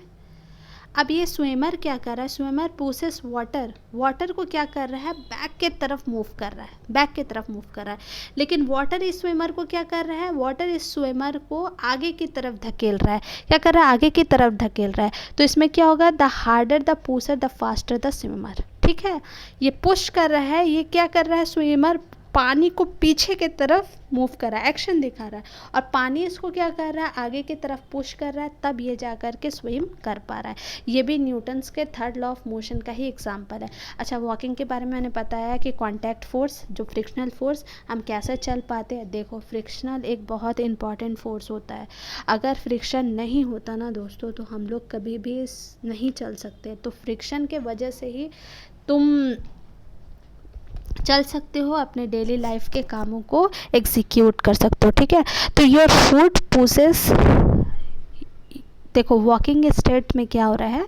Speaker 1: अब ये स्विमर क्या कर रहा है, स्विमर पुशेस वाटर को क्या कर रहा है, बैक के तरफ मूव कर रहा है, लेकिन वाटर इस स्विमर को क्या कर रहा है, वाटर इस स्विमर को आगे की तरफ धकेल रहा है, क्या कर रहा है, आगे की तरफ धकेल रहा है। तो इसमें क्या होगा, the harder the pusher the faster the swimmer, ठीक है। ये पुश कर रहा है, ये क्या कर रहा है, स्विमर पानी को पीछे की तरफ मूव कर रहा है, एक्शन दिखा रहा है, और पानी इसको क्या कर रहा है, आगे की तरफ पुश कर रहा है, तब ये जा कर के स्विम कर पा रहा है। ये भी न्यूटन्स के थर्ड लॉ ऑफ मोशन का ही एग्जांपल है। अच्छा, वॉकिंग के बारे में मैंने बताया कि कॉन्टैक्ट फोर्स, जो फ्रिक्शनल फोर्स, हम कैसे चल पाते हैं। देखो फ्रिक्शनल एक बहुत इंपॉर्टेंट फोर्स होता है, अगर फ्रिक्शन नहीं होता ना दोस्तों तो हम लोग कभी भी नहीं चल सकते। तो फ्रिक्शन के वजह से ही तुम चल सकते हो, अपने डेली लाइफ के कामों को एग्जीक्यूट कर सकते हो, ठीक है। तो योर फुट पुशेस, देखो वॉकिंग स्टेट में क्या हो रहा है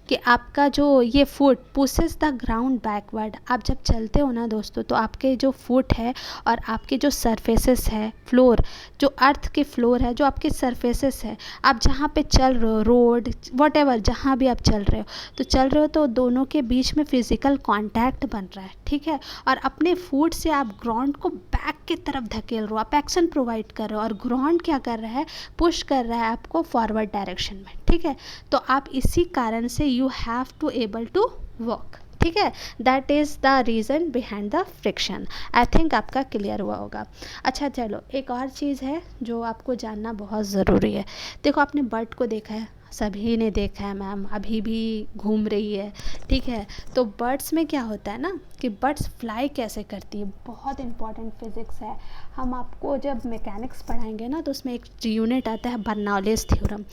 Speaker 1: कि आपका जो ये foot pushes the ground backward. आप जब चलते हो ना दोस्तों तो आपके जो फुट है और आपके जो सरफेसेस है, फ्लोर, जो अर्थ के फ्लोर है, जो आपके सरफेसेस है, आप जहाँ पे चल रहे हो, रोड व्हाटएवर जहाँ भी आप चल रहे हो तो दोनों के बीच में फिजिकल कांटेक्ट बन रहा है, ठीक है। और अपने फुट से आप ग्राउंड को बैक की तरफ धकेल रहे हो, आप एक्शन प्रोवाइड कर रहे हो, और ग्राउंड क्या कर रहा है, पुश कर रहा है आपको फॉरवर्ड डायरेक्शन में, ठीक है। तो आप इसी कारण से you have to able to walk, ठीक है, that is the reason behind the friction. I think आपका क्लियर हुआ होगा। अच्छा चलो, एक और चीज़ है जो आपको जानना बहुत ज़रूरी है। देखो, आपने बर्ड को देखा है, सभी ने देखा है मैम, अभी भी घूम रही है, ठीक है। तो बर्ड्स में क्या होता है ना कि बर्ड्स फ्लाई कैसे करती है, बहुत इंपॉर्टेंट फिज़िक्स है। हम आपको जब मैकेनिक्स पढ़ाएंगे ना तो उसमें एक यूनिट आता है बर्नौलीज थ्योरम।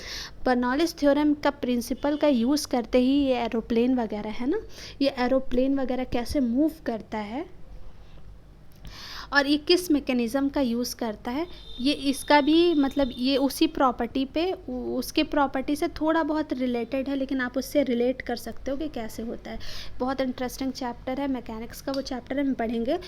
Speaker 1: बर्नौलीज थ्योरम का प्रिंसिपल का यूज़ करते ही ये एरोप्लेन वगैरह है ना, ये एरोप्लेन वगैरह कैसे मूव करता है और ये किस मैकेनिज़्म का यूज़ करता है, ये इसका भी मतलब ये उसी प्रॉपर्टी पे, उसके प्रॉपर्टी से थोड़ा बहुत रिलेटेड है, लेकिन आप उससे रिलेट कर सकते हो कि कैसे होता है। बहुत इंटरेस्टिंग चैप्टर है मैकेनिक्स का, वो चैप्टर हम पढ़ेंगे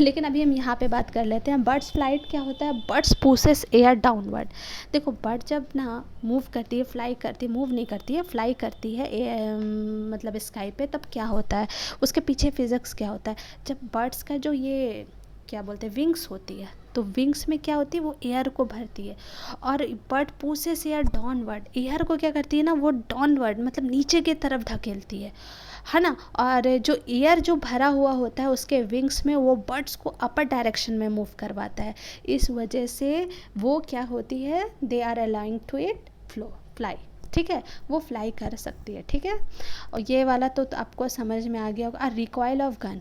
Speaker 1: लेकिन अभी हम यहाँ पे बात कर लेते हैं। बर्ड्स फ्लाइट क्या होता है, बर्ड्स पुशेस एयर डाउनवर्ड। देखो, बर्ड जब ना मूव करती है, फ्लाई करती है, मूव नहीं करती है, फ्लाई करती है मतलब स्काई पे, तब क्या होता है, उसके पीछे फिज़िक्स क्या होता है। जब बर्ड्स का जो ये क्या बोलते हैं विंग्स होती है, तो विंग्स में क्या होती है, वो एयर को भरती है, और bird pushes air downward, air को क्या करती है ना, वो डाउनवर्ड मतलब नीचे की तरफ धकेलती है ना। और जो एयर जो भरा हुआ होता है उसके विंग्स में, वो बर्ड्स को अपर डायरेक्शन में मूव करवाता है। इस वजह से वो क्या होती है, they are allowing to it fly, ठीक है, वो फ्लाई कर सकती है, ठीक है। और ये वाला तो आपको समझ में आ गया होगा। रिकॉइल ऑफ गन,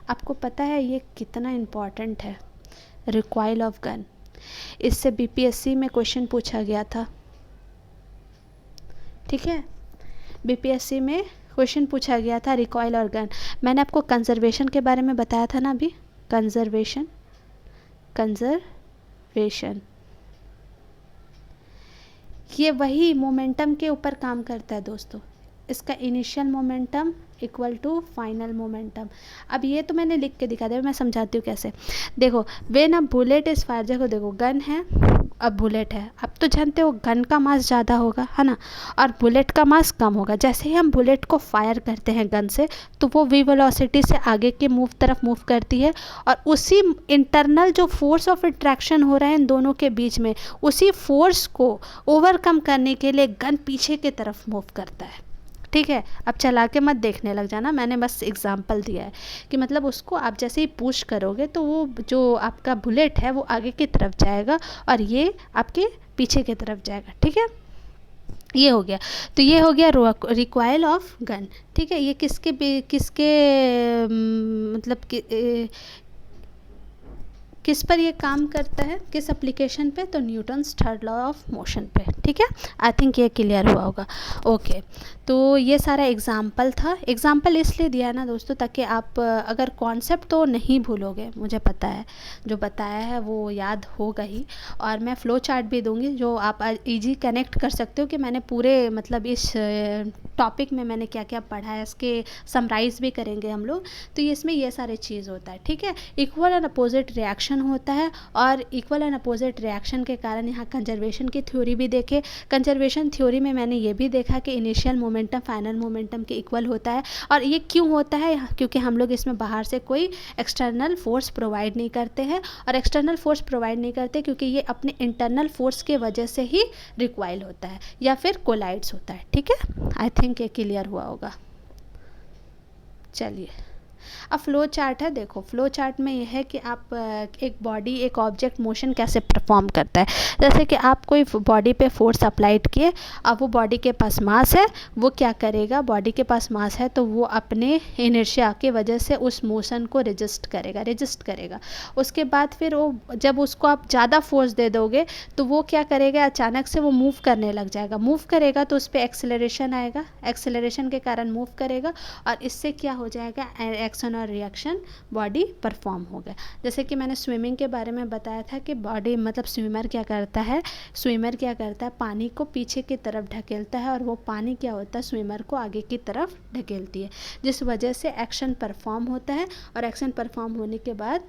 Speaker 1: आपको पता है ये कितना इम्पॉर्टेंट है, रिकॉइल ऑफ गन। इससे बीपीएससी में क्वेश्चन पूछा गया था, ठीक है, बीपीएससी में क्वेश्चन पूछा गया था रिकॉइल और गन। मैंने आपको कंजर्वेशन के बारे में बताया था ना अभी, कंजर्वेशन, कंजर्वेशन ये वही मोमेंटम के ऊपर काम करता है दोस्तों। इसका initial momentum equal to final momentum. अब ये तो मैंने लिख के दिखा दिया, मैं समझाती हूँ कैसे। देखो, when a bullet is fire, देखो गन है, अब बुलेट है, अब तो जानते हो गन का मास ज़्यादा होगा, है ना, और बुलेट का मास कम होगा। जैसे ही हम बुलेट को फायर करते हैं गन से, तो वो वी वेलोसिटी से आगे के तरफ मूव करती है, और उसी इंटरनल जो फोर्स ऑफ अट्रैक्शन हो रहा है इन दोनों के बीच में, उसी फोर्स को ओवरकम करने के लिए गन पीछे की तरफ मूव करता है, ठीक है। अब चला के मत देखने लग जाना, मैंने बस एग्जांपल दिया है कि मतलब उसको आप जैसे ही पुश करोगे तो वो जो आपका बुलेट है वो आगे की तरफ जाएगा और ये आपके पीछे की तरफ जाएगा, ठीक है। ये हो गया, तो ये हो गया रिकॉइल ऑफ गन, ठीक है। ये किसके मतलब किस पर ये काम करता है, किस एप्लीकेशन पे, तो Newton's third law of motion पे, ठीक है। आई थिंक ये क्लियर हुआ होगा। ओके, तो ये सारा एग्जाम्पल था। एग्जाम्पल इसलिए दिया है ना दोस्तों, ताकि आप अगर कॉन्सेप्ट तो नहीं भूलोगे, मुझे पता है जो बताया है वो याद होगा ही। और मैं फ्लो चार्ट भी दूंगी जो आप इजी कनेक्ट कर सकते हो कि मैंने पूरे मतलब इस टॉपिक में मैंने क्या क्या पढ़ा है, इसके समराइज़ भी करेंगे हम लोग। तो ये इसमें ये सारे चीज़ होता है, ठीक है। इक्वल एंड अपोजिट रिएक्शन होता है, और इक्वल एंड अपोजिट रिएक्शन के कारण यहाँ कंजर्वेशन की थ्योरी भी देखे। कंजर्वेशन थ्योरी में मैंने ये भी देखा कि इनिशियल मोमेंटम फाइनल मोमेंटम के इक्वल होता है। और ये क्यों होता है, क्योंकि हम लोग इसमें बाहर से कोई एक्सटर्नल फोर्स प्रोवाइड नहीं करते हैं, और एक्सटर्नल फोर्स प्रोवाइड नहीं करते क्योंकि ये अपने इंटरनल फोर्स के वजह से ही रिक्वाइल होता है या फिर कोलाइड्स होता है, ठीक है। आई थिंक ये क्लियर हुआ होगा। चलिए, अब फ्लो चार्ट है। देखो, फ्लो चार्ट में यह है कि आप एक बॉडी, एक ऑब्जेक्ट मोशन कैसे परफॉर्म करता है। जैसे कि आप कोई बॉडी पे फोर्स अप्लाइड किए, अब वो बॉडी के पास मास है, वो क्या करेगा, बॉडी के पास मास है तो वो अपने इनर्शिया की वजह से उस मोशन को रेजिस्ट करेगा। उसके बाद फिर वो जब उसको आप ज़्यादा फोर्स दे दोगे तो वो क्या करेगा, अचानक से वो मूव करने लग जाएगा। मूव करेगा तो उस पर एक्सेलरेशन आएगा, एक्सेलरेशन के कारण मूव करेगा, और इससे क्या हो जाएगा, एक्शन और रिएक्शन बॉडी परफॉर्म हो गया। जैसे कि मैंने स्विमिंग के बारे में बताया था कि बॉडी मतलब स्विमर क्या करता है, पानी को पीछे की तरफ ढकेलता है, और वो पानी क्या होता है, स्विमर को आगे की तरफ ढकेलती है, जिस वजह से एक्शन परफॉर्म होता है। और एक्शन परफॉर्म होने के बाद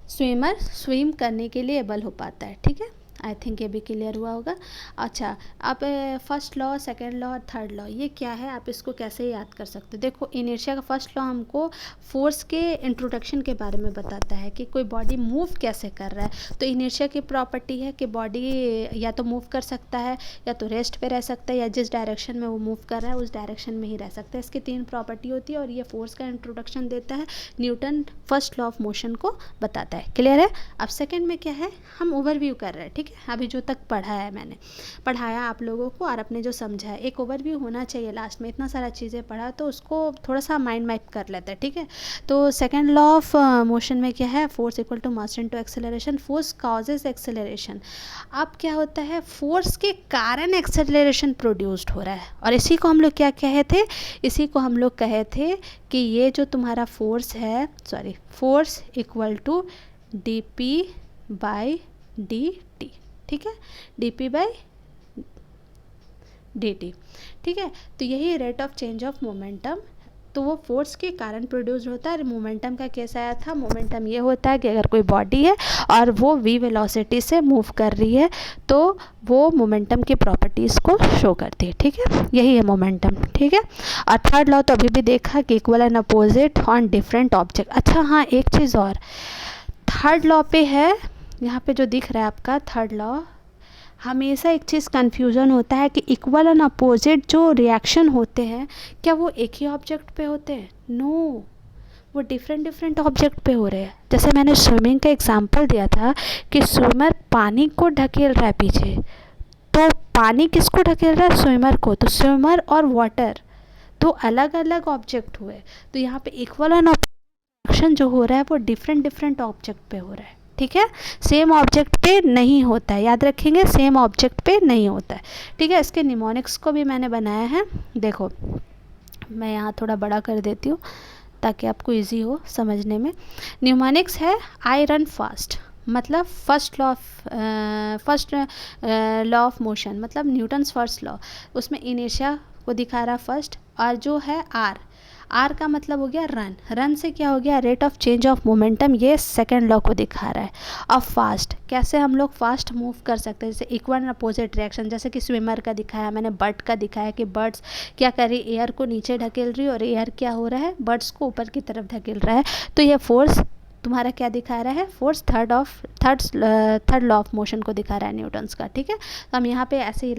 Speaker 1: स्विमर स्विम करने के लिए एबल हो पाता है, ठीक है। आई थिंक ये भी क्लियर हुआ होगा। अच्छा, अब फर्स्ट लॉ, सेकंड लॉ और थर्ड लॉ ये क्या है, आप इसको कैसे याद कर सकते हो। देखो, इनर्शिया का फर्स्ट लॉ हमको फोर्स के इंट्रोडक्शन के बारे में बताता है कि कोई बॉडी मूव कैसे कर रहा है। तो इनर्शिया की प्रॉपर्टी है कि बॉडी या तो मूव कर सकता है, या तो रेस्ट पे रह सकता है, या जिस डायरेक्शन में वो मूव कर रहा है उस डायरेक्शन में ही रह सकता है। इसकी 3 प्रॉपर्टी होती है और ये फोर्स का इंट्रोडक्शन देता है, Newton first law of motion को बताता है। क्लियर है। अब सेकेंड में क्या है, हम ओवरव्यू कर रहे हैं, ठीक है। अभी जो तक पढ़ा है मैंने पढ़ाया आप लोगों को और आपने जो समझा है, एक ओवरव्यू होना चाहिए लास्ट में। इतना सारा चीज़ें पढ़ा तो उसको थोड़ा सा माइंड मैप कर लेते हैं, ठीक है। तो सेकेंड लॉ ऑफ मोशन में क्या है, force equal to mass into acceleration. Force causes acceleration. अब क्या होता है, फोर्स के कारण एक्सेलरेशन प्रोड्यूस्ड हो रहा है, और इसी को हम लोग क्या कहे थे, इसी को हम लोग कहे थे कि ये जो तुम्हारा फोर्स है, sorry, force equal to D P by D T, ठीक है, D P by D T, ठीक है। तो यही rate of change of momentum, तो वो फोर्स के कारण प्रोड्यूस होता है। मोमेंटम का केस आया था, मोमेंटम ये होता है कि अगर कोई बॉडी है और वो v वेलोसिटी से मूव कर रही है तो वो मोमेंटम की प्रॉपर्टीज़ को शो करती है, ठीक है। यही है मोमेंटम, ठीक है। और थर्ड लॉ तो अभी भी देखा कि equal and opposite on different object. अच्छा हाँ, एक चीज़ और थर्ड लॉ पे है, यहाँ पे जो दिख रहा है आपका थर्ड लॉ, हमेशा एक चीज़ कन्फ्यूज़न होता है कि इक्वल एंड अपोजिट जो रिएक्शन होते हैं क्या वो एक ही ऑब्जेक्ट पे होते हैं। नो, वो डिफरेंट डिफरेंट ऑब्जेक्ट पे हो रहे हैं। जैसे मैंने स्विमिंग का एग्जांपल दिया था कि स्विमर पानी को ढकेल रहा है पीछे, तो पानी किसको ढकेल रहा है, स्विमर को। तो स्विमर और वाटर दो अलग अलग ऑब्जेक्ट हुए, तो यहाँ पे इक्वल एंड रिएक्शन जो हो रहा है वो डिफरेंट डिफरेंट ऑब्जेक्ट पे हो रहा है, ठीक है। सेम ऑब्जेक्ट पे नहीं होता है, याद रखेंगे, सेम ऑब्जेक्ट पे नहीं होता है, ठीक है। इसके निमोनिक्स को भी मैंने बनाया है, देखो मैं यहाँ थोड़ा बड़ा कर देती हूँ ताकि आपको इजी हो समझने में। न्यूमोनिक्स है आई रन फास्ट, मतलब फर्स्ट लॉ ऑफ मोशन, मतलब न्यूटन्स फर्स्ट लॉ, उसमें इनर्शिया को दिखा रहा फर्स्ट, और जो है आर का मतलब हो गया रन, रन से क्या हो गया, rate of change of momentum, ये सेकेंड लॉ को दिखा रहा है। अब फास्ट, कैसे हम लोग फास्ट मूव कर सकते हैं, जैसे इक्वल एंड अपोजिट रिएक्शन, जैसे कि स्विमर का दिखाया मैंने, बर्ड का दिखाया कि बर्ड्स क्या कर रही, एयर को नीचे ढकेल रही है और एयर क्या हो रहा है, बर्ड्स को ऊपर की तरफ ढकेल रहा है। तो ये फोर्स तुम्हारा क्या दिखा रहा है, force third law of motion को दिखा रहा है न्यूटन्स का, ठीक है। तो हम यहाँ पे ऐसे ही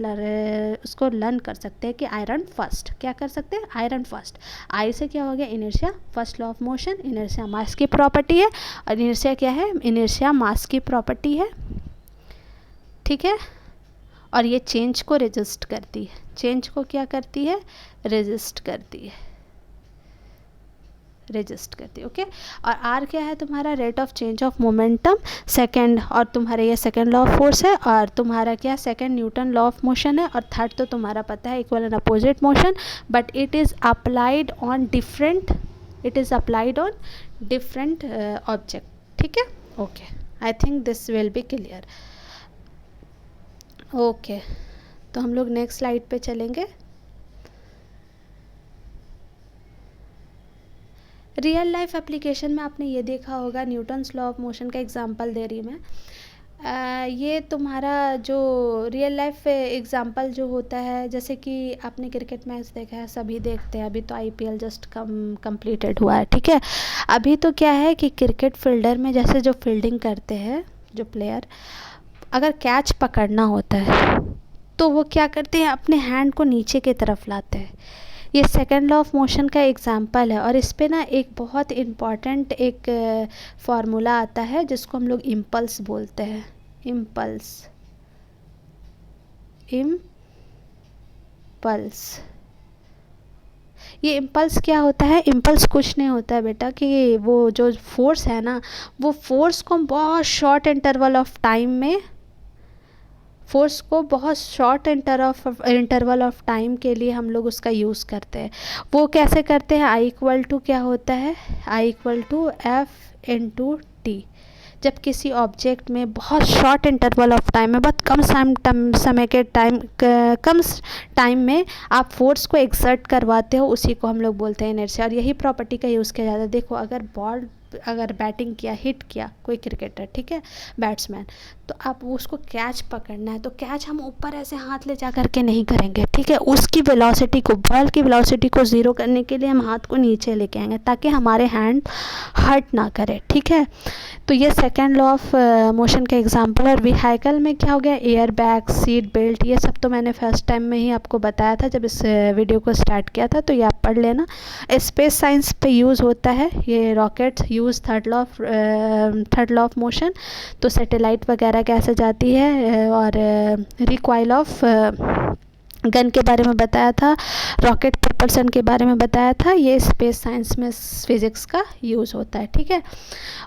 Speaker 1: उसको लर्न कर सकते हैं कि आयरन फर्स्ट, क्या कर सकते हैं, आयरन फर्स्ट। आई से क्या हो गया, inertia, first law of motion, inertia mass की प्रॉपर्टी है, और इनर्शिया क्या है, इनर्शिया मास की प्रॉपर्टी है, ठीक है। और ये चेंज को रेजिस्ट करती है, चेंज को क्या करती है, रेजिस्ट करती है, रेजिस्ट करती है, ओके। और आर क्या है तुम्हारा, rate of change of momentum second, और तुम्हारे ये सेकंड लॉ ऑफ फोर्स है, और तुम्हारा क्या second Newton law of motion है, और थर्ड तो तुम्हारा पता है equal and opposite motion, but it is applied on different, it is applied on different object, ठीक है, okay. I think this will be clear, okay. तो हम लोग नेक्स्ट स्लाइड पे चलेंगे। रियल लाइफ एप्लीकेशन में आपने ये देखा होगा, न्यूटन्स लॉ ऑफ मोशन का एग्जांपल दे रही मैं। ये तुम्हारा जो रियल लाइफ एग्जांपल जो होता है, जैसे कि आपने क्रिकेट मैच देखा है, सभी देखते हैं, अभी तो आईपीएल जस्ट कंप्लीटेड हुआ है, ठीक है। अभी तो क्या है कि क्रिकेट फील्डर में जैसे जो फील्डिंग करते हैं जो प्लेयर, अगर कैच पकड़ना होता है तो वो क्या करते हैं, अपने हैंड को नीचे की तरफ लाते हैं। ये सेकंड लॉ ऑफ मोशन का एग्जांपल है, और इस पे ना एक बहुत इम्पॉर्टेंट एक फार्मूला आता है जिसको हम लोग इम्पल्स बोलते हैं, इम्पल्स, इम्पल्स। ये इम्पल्स क्या होता है, इम्पल्स कुछ नहीं होता है बेटा, कि वो जो फोर्स है ना, वो फोर्स को बहुत शॉर्ट इंटरवल ऑफ टाइम में, फोर्स को बहुत शॉर्ट इंटरवल ऑफ टाइम के लिए हम लोग उसका यूज़ करते हैं। वो कैसे करते हैं, आई इक्वल टू क्या होता है, I equal to F into T. जब किसी ऑब्जेक्ट में बहुत शॉर्ट इंटरवल ऑफ टाइम में, बहुत कम समय के कम टाइम में आप फोर्स को एक्सर्ट करवाते हो, उसी को हम लोग बोलते हैं इनर्शिया। और यही प्रॉपर्टी का यूज़ किया जाता है। देखो, अगर बैटिंग किया, हिट किया कोई क्रिकेटर, ठीक है, बैट्समैन, तो आप उसको कैच पकड़ना है, तो कैच हम ऊपर ऐसे हाथ ले जा करके नहीं करेंगे, ठीक है। उसकी वेलोसिटी को, बॉल की वेलोसिटी को ज़ीरो करने के लिए हम हाथ को नीचे लेके आएंगे ताकि हमारे हैंड हर्ट ना करे, ठीक है। तो ये सेकेंड लॉ ऑफ मोशन का एग्जांपल। और व्हीकल में क्या हो गया, एयर बैग, सीट बेल्ट, ये सब तो मैंने फर्स्ट टाइम में ही आपको बताया था जब इस वीडियो को स्टार्ट किया था, तो ये आप पढ़ लेना। स्पेस साइंस पे यूज़ होता है ये rockets, use third law of motion. तो सैटेलाइट वगैरह कैसे जाती है, और रिकॉइल ऑफ गन के बारे में बताया था, रॉकेट propulsion के बारे में बताया था। ये स्पेस साइंस में फिज़िक्स का यूज़ होता है, ठीक है।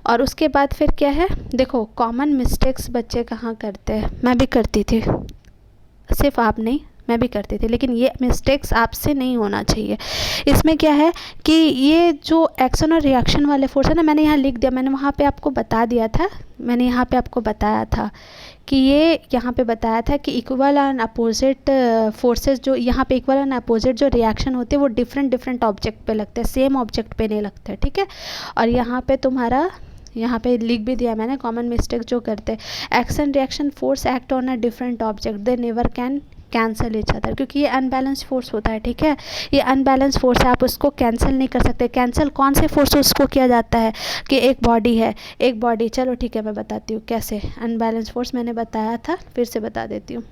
Speaker 1: और उसके बाद फिर क्या है, देखो कॉमन मिस्टेक्स बच्चे कहाँ करते हैं, मैं भी करती थी, सिर्फ आप नहीं, मैं भी करती थी, लेकिन ये मिस्टेक्स आपसे नहीं होना चाहिए। इसमें क्या है कि ये जो एक्शन और रिएक्शन वाले फोर्स है ना, मैंने यहाँ लिख दिया, मैंने वहाँ पे आपको बता दिया था, मैंने यहाँ पे आपको बताया था कि ये यहाँ पे बताया था कि इक्वल एंड अपोजिट फोर्सेस, जो यहाँ पे इक्वल एंड अपोजिट जो रिएक्शन होते हैं वो डिफरेंट ऑब्जेक्ट पे लगते हैं, सेम ऑब्जेक्ट पे नहीं लगते, ठीक है। और यहाँ पे तुम्हारा, यहाँ पे लिख भी दिया मैंने, कॉमन मिस्टेक जो करते हैं, action reaction force act on a different object, they never can cancel each other, क्योंकि ये अनबैलेंस फोर्स होता है, ठीक है। ये अनबैलेंस फोर्स है, आप उसको कैंसिल नहीं कर सकते। कैंसिल कौन से फोर्स उसको किया जाता है कि एक बॉडी है, एक बॉडी, चलो ठीक है मैं बताती हूँ कैसे। अनबैलेंस फोर्स मैंने बताया था, फिर से बता देती हूँ।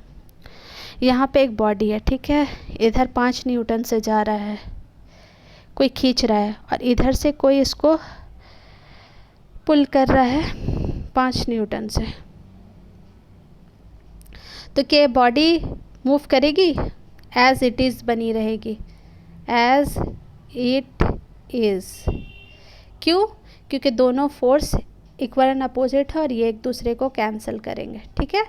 Speaker 1: यहाँ पे एक बॉडी है, ठीक है, इधर 5 न्यूटन से जा रहा है, कोई खींच रहा है, और इधर से कोई इसको पुल कर रहा है 5 न्यूटन से। तो क्या बॉडी मूव करेगी, एज इट इज़ बनी रहेगी, एज इट इज़। क्यों, क्योंकि दोनों फोर्स इक्वल एंड अपोजिट है और ये एक दूसरे को कैंसिल करेंगे, ठीक है।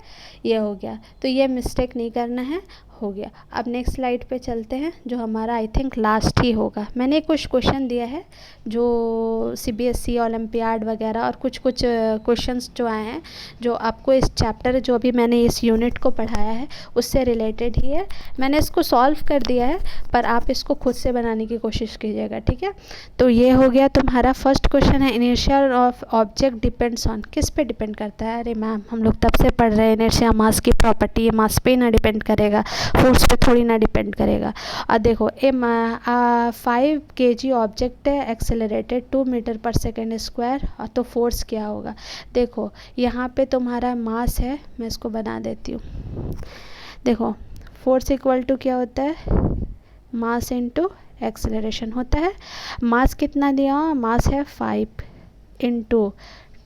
Speaker 1: ये हो गया, तो ये मिस्टेक नहीं करना है, हो गया। अब नेक्स्ट स्लाइड पे चलते हैं, जो हमारा आई थिंक लास्ट ही होगा। मैंने कुछ क्वेश्चन दिया है जो CBSE ओलंपियाड वगैरह और कुछ क्वेश्चंस जो आए हैं, जो आपको इस चैप्टर, जो अभी मैंने इस यूनिट को पढ़ाया है उससे रिलेटेड ही है। मैंने इसको सॉल्व कर दिया है, पर आप इसको खुद से बनाने की कोशिश कीजिएगा, ठीक है। तो ये हो गया तुम्हारा फर्स्ट क्वेश्चन है, inertia of object depends on, किस पे डिपेंड करता है। अरे मैम हम लोग तब से पढ़ रहे हैं, इनर्शिया मास की प्रॉपर्टी है, मास पे ना डिपेंड करेगा, फोर्स पे थोड़ी ना डिपेंड करेगा। और देखो 5 kg ऑब्जेक्ट है, accelerated 2 metre per second square, और तो फोर्स क्या होगा। देखो यहाँ पे तुम्हारा मास है, मैं इसको बना देती हूँ। देखो फोर्स इक्वल टू क्या होता है, मास इनटू एक्सेलरेशन होता है। मास कितना दिया हुआ, मास है 5 इंटू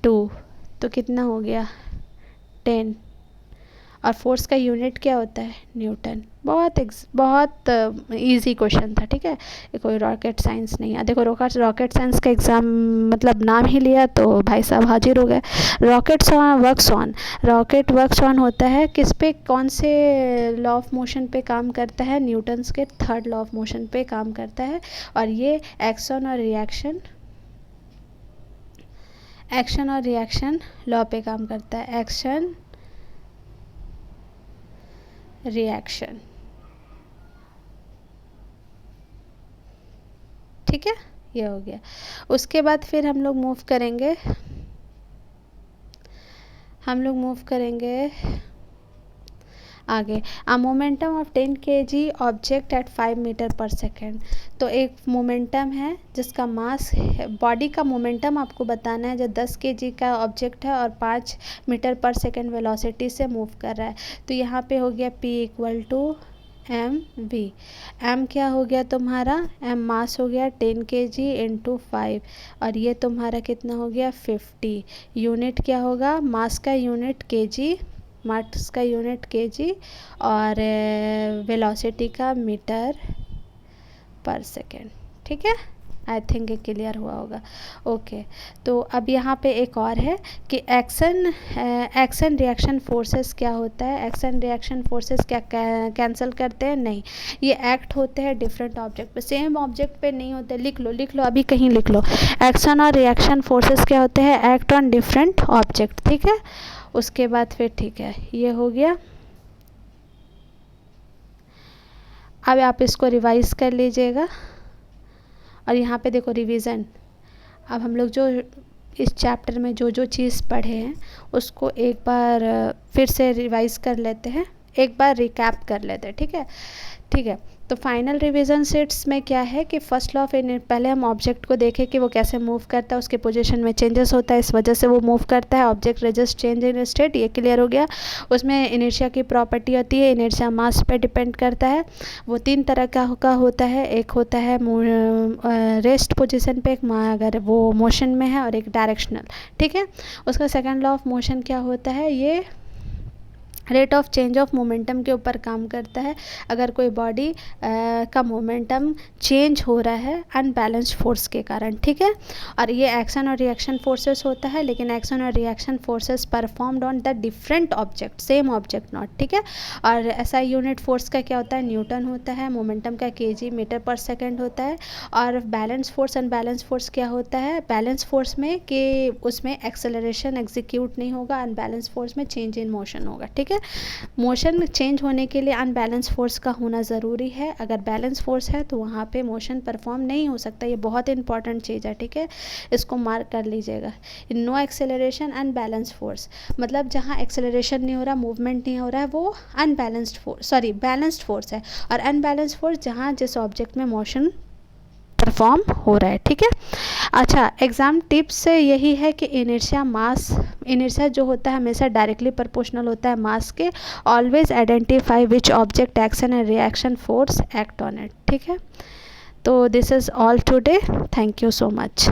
Speaker 1: 2, तो कितना हो गया 10। और फोर्स का यूनिट क्या होता है, न्यूटन। बहुत इजी क्वेश्चन था, ठीक है, ये कोई रॉकेट साइंस नहीं है। देखो रॉकेट साइंस का एग्ज़ाम मतलब नाम ही लिया तो भाई साहब हाजिर हो गए। रॉकेट वर्क्स ऑन होता है किस पे, कौन से लॉ ऑफ मोशन पे काम करता है, न्यूटन्स के थर्ड लॉ ऑफ मोशन पे काम करता है। और ये एक्शन और रिएक्शन लॉ पे काम करता है, एक्शन रिएक्शन, ठीक है। ये हो गया। उसके बाद फिर हम लोग मूव करेंगे आगे। A momentum of 10 kg object at 5 metre per second. तो एक मोमेंटम है जिसका मास, बॉडी का मोमेंटम आपको बताना है, जो 10 kg का ऑब्जेक्ट है और 5 मीटर पर सेकेंड वेलोसिटी से मूव कर रहा है। तो यहाँ पे हो गया P equal to mv। m क्या हो गया तुम्हारा, m मास हो गया 10 kg इंटू 5, और ये तुम्हारा कितना हो गया 50। यूनिट क्या होगा, मास का यूनिट kg, और वेलोसिटी का मीटर पर सेकेंड, ठीक है। आई थिंक ये क्लियर हुआ होगा। ओके, तो अब यहाँ पे एक और है कि एक्शन रिएक्शन फोर्सेस क्या होता है। एक्शन रिएक्शन फोर्सेस क्या कैंसिल करते हैं, नहीं, ये एक्ट होते हैं डिफरेंट ऑब्जेक्ट पे, सेम ऑब्जेक्ट पे नहीं होते। लिख लो अभी कहीं लिख लो, एक्शन और रिएक्शन फोर्सेस क्या होते हैं, एक्ट ऑन डिफरेंट ऑब्जेक्ट, ठीक है। उसके बाद फिर ठीक है, ये हो गया। अब आप इसको रिवाइज कर लीजिएगा। और यहाँ पे देखो रिवीजन, अब हम लोग जो इस चैप्टर में जो जो चीज़ पढ़े हैं उसको एक बार फिर से रिवाइज़ कर लेते हैं, एक बार रिकैप कर लेते हैं, ठीक है। ठीक है, तो फाइनल रिवीजन सेट्स में क्या है कि फर्स्ट लॉ ऑफ पहले हम ऑब्जेक्ट को देखें कि वो कैसे मूव करता है, उसके पोजीशन में चेंजेस होता है, इस वजह से वो मूव करता है, object resist change in state, ये क्लियर हो गया। उसमें इनर्शिया की प्रॉपर्टी होती है, इनर्शिया मास पे डिपेंड करता है, वो 3 तरह का होता है, एक होता है रेस्ट पोजीशन पे, एक अगर वो मोशन में है, और एक डायरेक्शनल, ठीक है। उसका सेकंड लॉ ऑफ मोशन क्या होता है, ये rate of change of momentum के ऊपर काम करता है। अगर कोई बॉडी का मोमेंटम चेंज हो रहा है अनबैलेंस्ड फोर्स के कारण, ठीक है। और ये एक्शन और रिएक्शन फोर्सेस होता है, लेकिन एक्शन और reaction forces performed on the different object, same object not, ठीक है। और एसआई यूनिट फोर्स का क्या होता है, न्यूटन होता है, मोमेंटम का केजी मीटर पर सेकेंड होता है। और बैलेंस फोर्स अनबैलेंस फोर्स क्या होता है, बैलेंस फोर्स में कि उसमें एक्सेलरेशन एग्जीक्यूट नहीं होगा, अनबैलेंस फोर्स में चेंज इन मोशन होगा, ठीक है। मोशन चेंज होने के लिए अनबैलेंस फोर्स का होना ज़रूरी है, अगर बैलेंस फोर्स है तो वहाँ पे मोशन परफॉर्म नहीं हो सकता, ये बहुत इंपॉर्टेंट चीज़ है, ठीक है, इसको मार्क कर लीजिएगा। नो एक्सेलरेशन अनबैलेंस फोर्स, मतलब जहाँ एक्सेलरेशन नहीं हो रहा, मूवमेंट नहीं हो रहा है, वो unbalanced force, sorry balanced force है। और अनबैलेंस्ड फोर्स जहाँ जिस ऑब्जेक्ट में मोशन परफॉर्म हो रहा है, ठीक है। अच्छा, एग्ज़ाम टिप्स से यही है कि इनर्शिया जो होता है हमेशा डायरेक्टली प्रोपोर्शनल होता है मास के। Always identify which object action and reaction force act on it, ठीक है। तो this is all today, thank you so much.